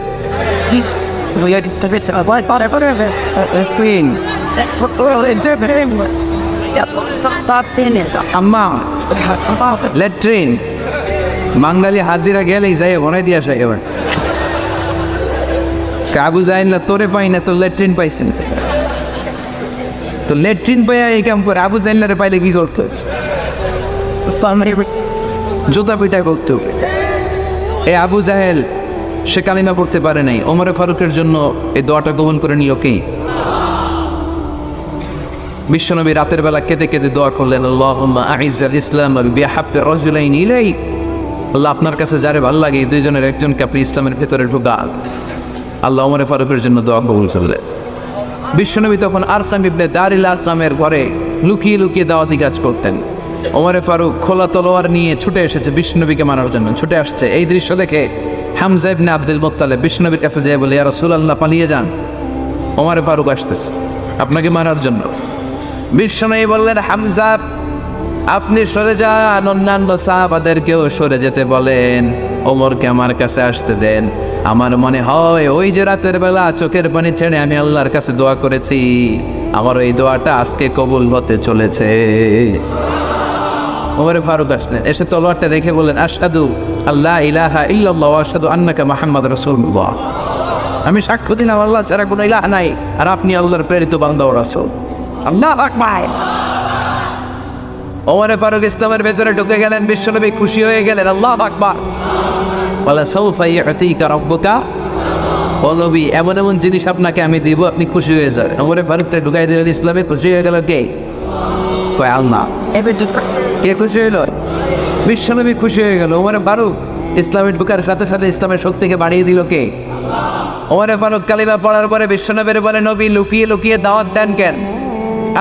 হাম্মাম, ল্যাট্রিন। বাঙালি হাজিরা গেলেই যাই ভরাই দিয়ে আসে। এবার আবু জাহেল তোরে পাই না, তো ল্যাট্রিন পাইছেন, তো ল্যাট্রিন পাইয়া এই কাম করে। আবু জাহেলরে পাইলে কি করতে? জুতা পিটা করতে। এই আবু জাহেল সে কালিমা পড়তে পারে নাই, ওমর ফারুকের জন্য এই দোয়াটা কবুল করে নিল কে? বিশ্বনবী রাতের বেলা কেঁদে কেঁদে দোয়া করলেন, আল্লাহুম্মা আইজ্জাল ইসলাম বিহাব্বি রাজুলাইনি ইলাইক। আল্লাহ আপনার কাছে যারে ভালো লাগে, এই 2 জনের একজনকে আপনি ইসলামের ভেতরে ঢুকান। আল্লাহ ওমর ফারুকের জন্য দোয়া কবুল করলেন। বিশ্বনবী তখন আরকাম ইবনে দারিল আরকামের ঘরে লুকিয়ে লুকিয়ে দাওয়াতি কাজ করতেন। ওমর ফারুক খোলা তলোয়ার নিয়ে ছুটে এসেছে বিশ্বনবীকে মারার জন্য, ছুটে আসছে। এই দৃশ্য দেখে হামজা ইবনে আব্দুল মুত্তালিব বিশ্বনবীর কাছে যেয়ে বলে, ইয়া রাসূলুল্লাহ পালিয়ে যান, ওমর ফারুক আসতেছে আপনাকে মারার জন্য। বিশ্বনবী বললেন, হামজা আপনি সরে যান, অন্যান্য সাহাবাদেরকেও সরে যেতে বলেন, ওমরকে আমার কাছে আসতে দেন। আমার মনে হয় ওই যে রাতের বেলা চোখের পানি ছেড়ে আমি আল্লাহর কাছে দোয়া করেছি, আমার এই দোয়াটা আজকে কবুল হতে চলেছে। ওমর ফারুক আসলেন, এসে তলোয়ারটা রেখে বললেন, আশহাদু আল্লা ইলাহা ইল্লাল্লাহ ওয়া আশহাদু আন্নাকা মুহাম্মাদুর রাসূলুল্লাহ। আমি সাক্ষ্য দিলাম আল্লাহ ছাড়া কোনো ইলাহ নাই, আর আপনি আল্লাহর প্রেরিত বান্দা ও রাসূল। আল্লাহু আকবার। ওমর ফারুক ইসলামের ভেতরে ঢুকে গেলেন, বিশ্বনবী খুশি হয়ে গেলেন। আল্লাহু আকবার। ওয়ালা সাউফা ইউতিকা রাব্বুকা। ও নবী, এমন এমন জিনিস আপনাকে আমি দিব, আপনি খুশি হয়ে যাবেন। ওমর ফারুকটা ঢুকাই দিলেন ইসলামে, খুশি হয়ে গেল কে? কয় আল্লাহ। কে খুশি হইল? বিশ্বনবী খুশি হয়ে গেল। ওমর ফারুক ইসলামে ঢুকার সাথে সাথে ইসলামের শক্তিকে বাড়িয়ে দিল কে? ওমর ফারুক কালিমা পড়ার পরে বিশ্বনবীর বলে, নবী লুকিয়ে লুকিয়ে দাওয়াত দেন কেন?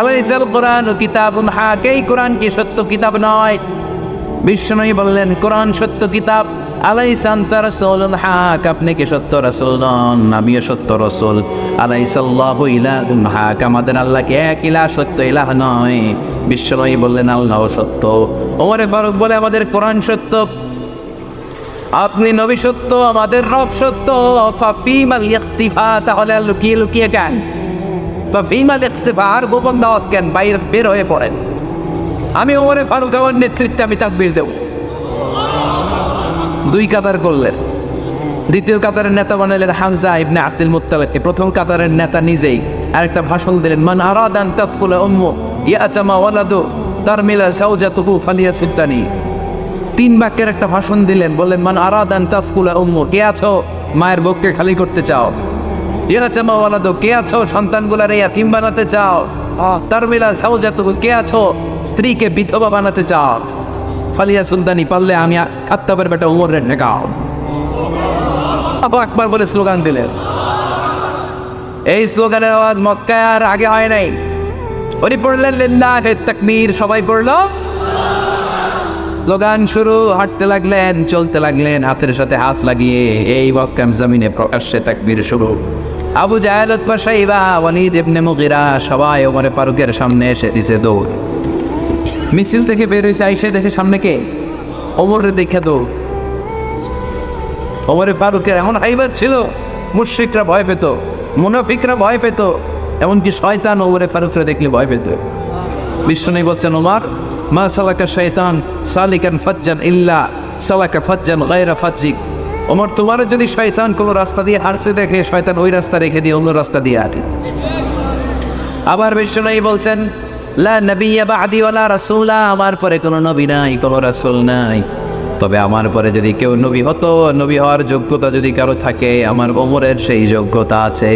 আলাইসাল কোরআন ও কিতাবুন হাক। এই কোরআন কি সত্য কিতাব নয়? বিশ্বনবী বললেন, কোরআন সত্য কিতাব। আলাইসা আনতা রাসূলুন হাক। আপনি কি সত্য রাসূল নন? আমিও সত্য রাসূল। আলাইসাল্লাহু ইলাহুন হাক। আমাদের আল্লাহ কি এক ইলাহ, সত্য ইলাহ নয়? বিশ্বনবী বললেন, আল্লাহ সত্য। ওমর ফারুক বলে, আমাদের কোরআন সত্য, আপনি নবী সত্য, আমাদের রব সত্য। ফাফিমাল ইখতিফা। তাহলে লুকিয়ে লুকিয়ে কেন? ফাফিমাল ইখতিফা, আর গোপন দাওয়াত কেন? বাইরে বের হয়ে পড়েন। আমি ওমর ফারুক আমার নেতৃত্বে আমি তাকবীর দেব। 2 কাতার করলেন। দ্বিতীয় কাতারের নেতা বানালেন হামজা ইবনে আব্দুল মুত্তালিবকে। প্রথম কাতারের নেতা নিজেই আরেকটা ভাষণ দিলেন, মান আরাদান তাফকুলা উম্মু ইয়াতামা ওয়ালাদু তারমিলা যাওজাতুহু ফালিয়াসুদ্দানি। 3 বাক্যের একটা ভাষণ দিলেন, বললেন, মান আরাদান তাফকুলা উম্মু। কে আছো মায়ের বুককে খালি করতে চাও? ইয়াতামা ওয়ালাদু। কে আছো সন্তানগুলার ইয়াতীম বানাতে চাও? তারমিলা যাওজাতুহু। কে আছো স্ত্রীকে বিধবা বানাতে চাও? ফালিয়া সুলতানি, পারলে আমি খাত্তাবের বেটা উমরের ঠেকাও। আবু আকবার বলে স্লোগান দিলেন। এই স্লোগানের আওয়াজ মক্কায় আর আগে হয় নাই। উনি পড়লেন লিল্লাহি তাকবীর, সবাই পড়ল স্লোগান শুরু। হাঁটতে লাগলেন, চলতে লাগলেন, হাতের সাথে হাত লাগিয়ে এই মক্কার জমিনে প্রকাশ্যে তাকবীর শুরু। আবু জাহেল, উতবা, শাইবা, ওয়ালিদ ইবনে মুগিরা সবাই ওমরে ফারুকের সামনে এসে দিছে দৌড়। মিছিল থেকে বের হয়েছে, আইসে দেখে সামনে কে? ওমরে দেখে দৌড়। ওমরে ফারুকের এমন হাইবাত ছিল, মুশরিকরা ভয় পেত, মুনাফিকরা ভয় পেত, এমনকি শয়তান ওমরে ফারুকরা দেখলে ভয় পেত। বিশ্বনবী বলছেন, ওমর মা সালাকা শয়তান সালিকান ফাজ্জান ইল্লা সালাকা ফাজ্জান গায়রা ফাজ্জিক। ওমর, তোমার যদি শয়তান কোনো রাস্তা দিয়ে হাঁটতে দেখে, শয়তান ওই রাস্তা রেখে দিয়ে অন্য রাস্তা দিয়ে হাঁটে। আবার বিশ্বনবী বলছেন, লা নবিয়্যা বা'দি ওয়ালা রাসূলা, আমার পরে কোনো নবী নাই, কোনো রাসূল নাই, তবে আমার পরে যদি কেউ নবী হতো, নবী হওয়ার যোগ্যতা যদি কারো থাকে, আমার ওমরের সেই যোগ্যতা আছে।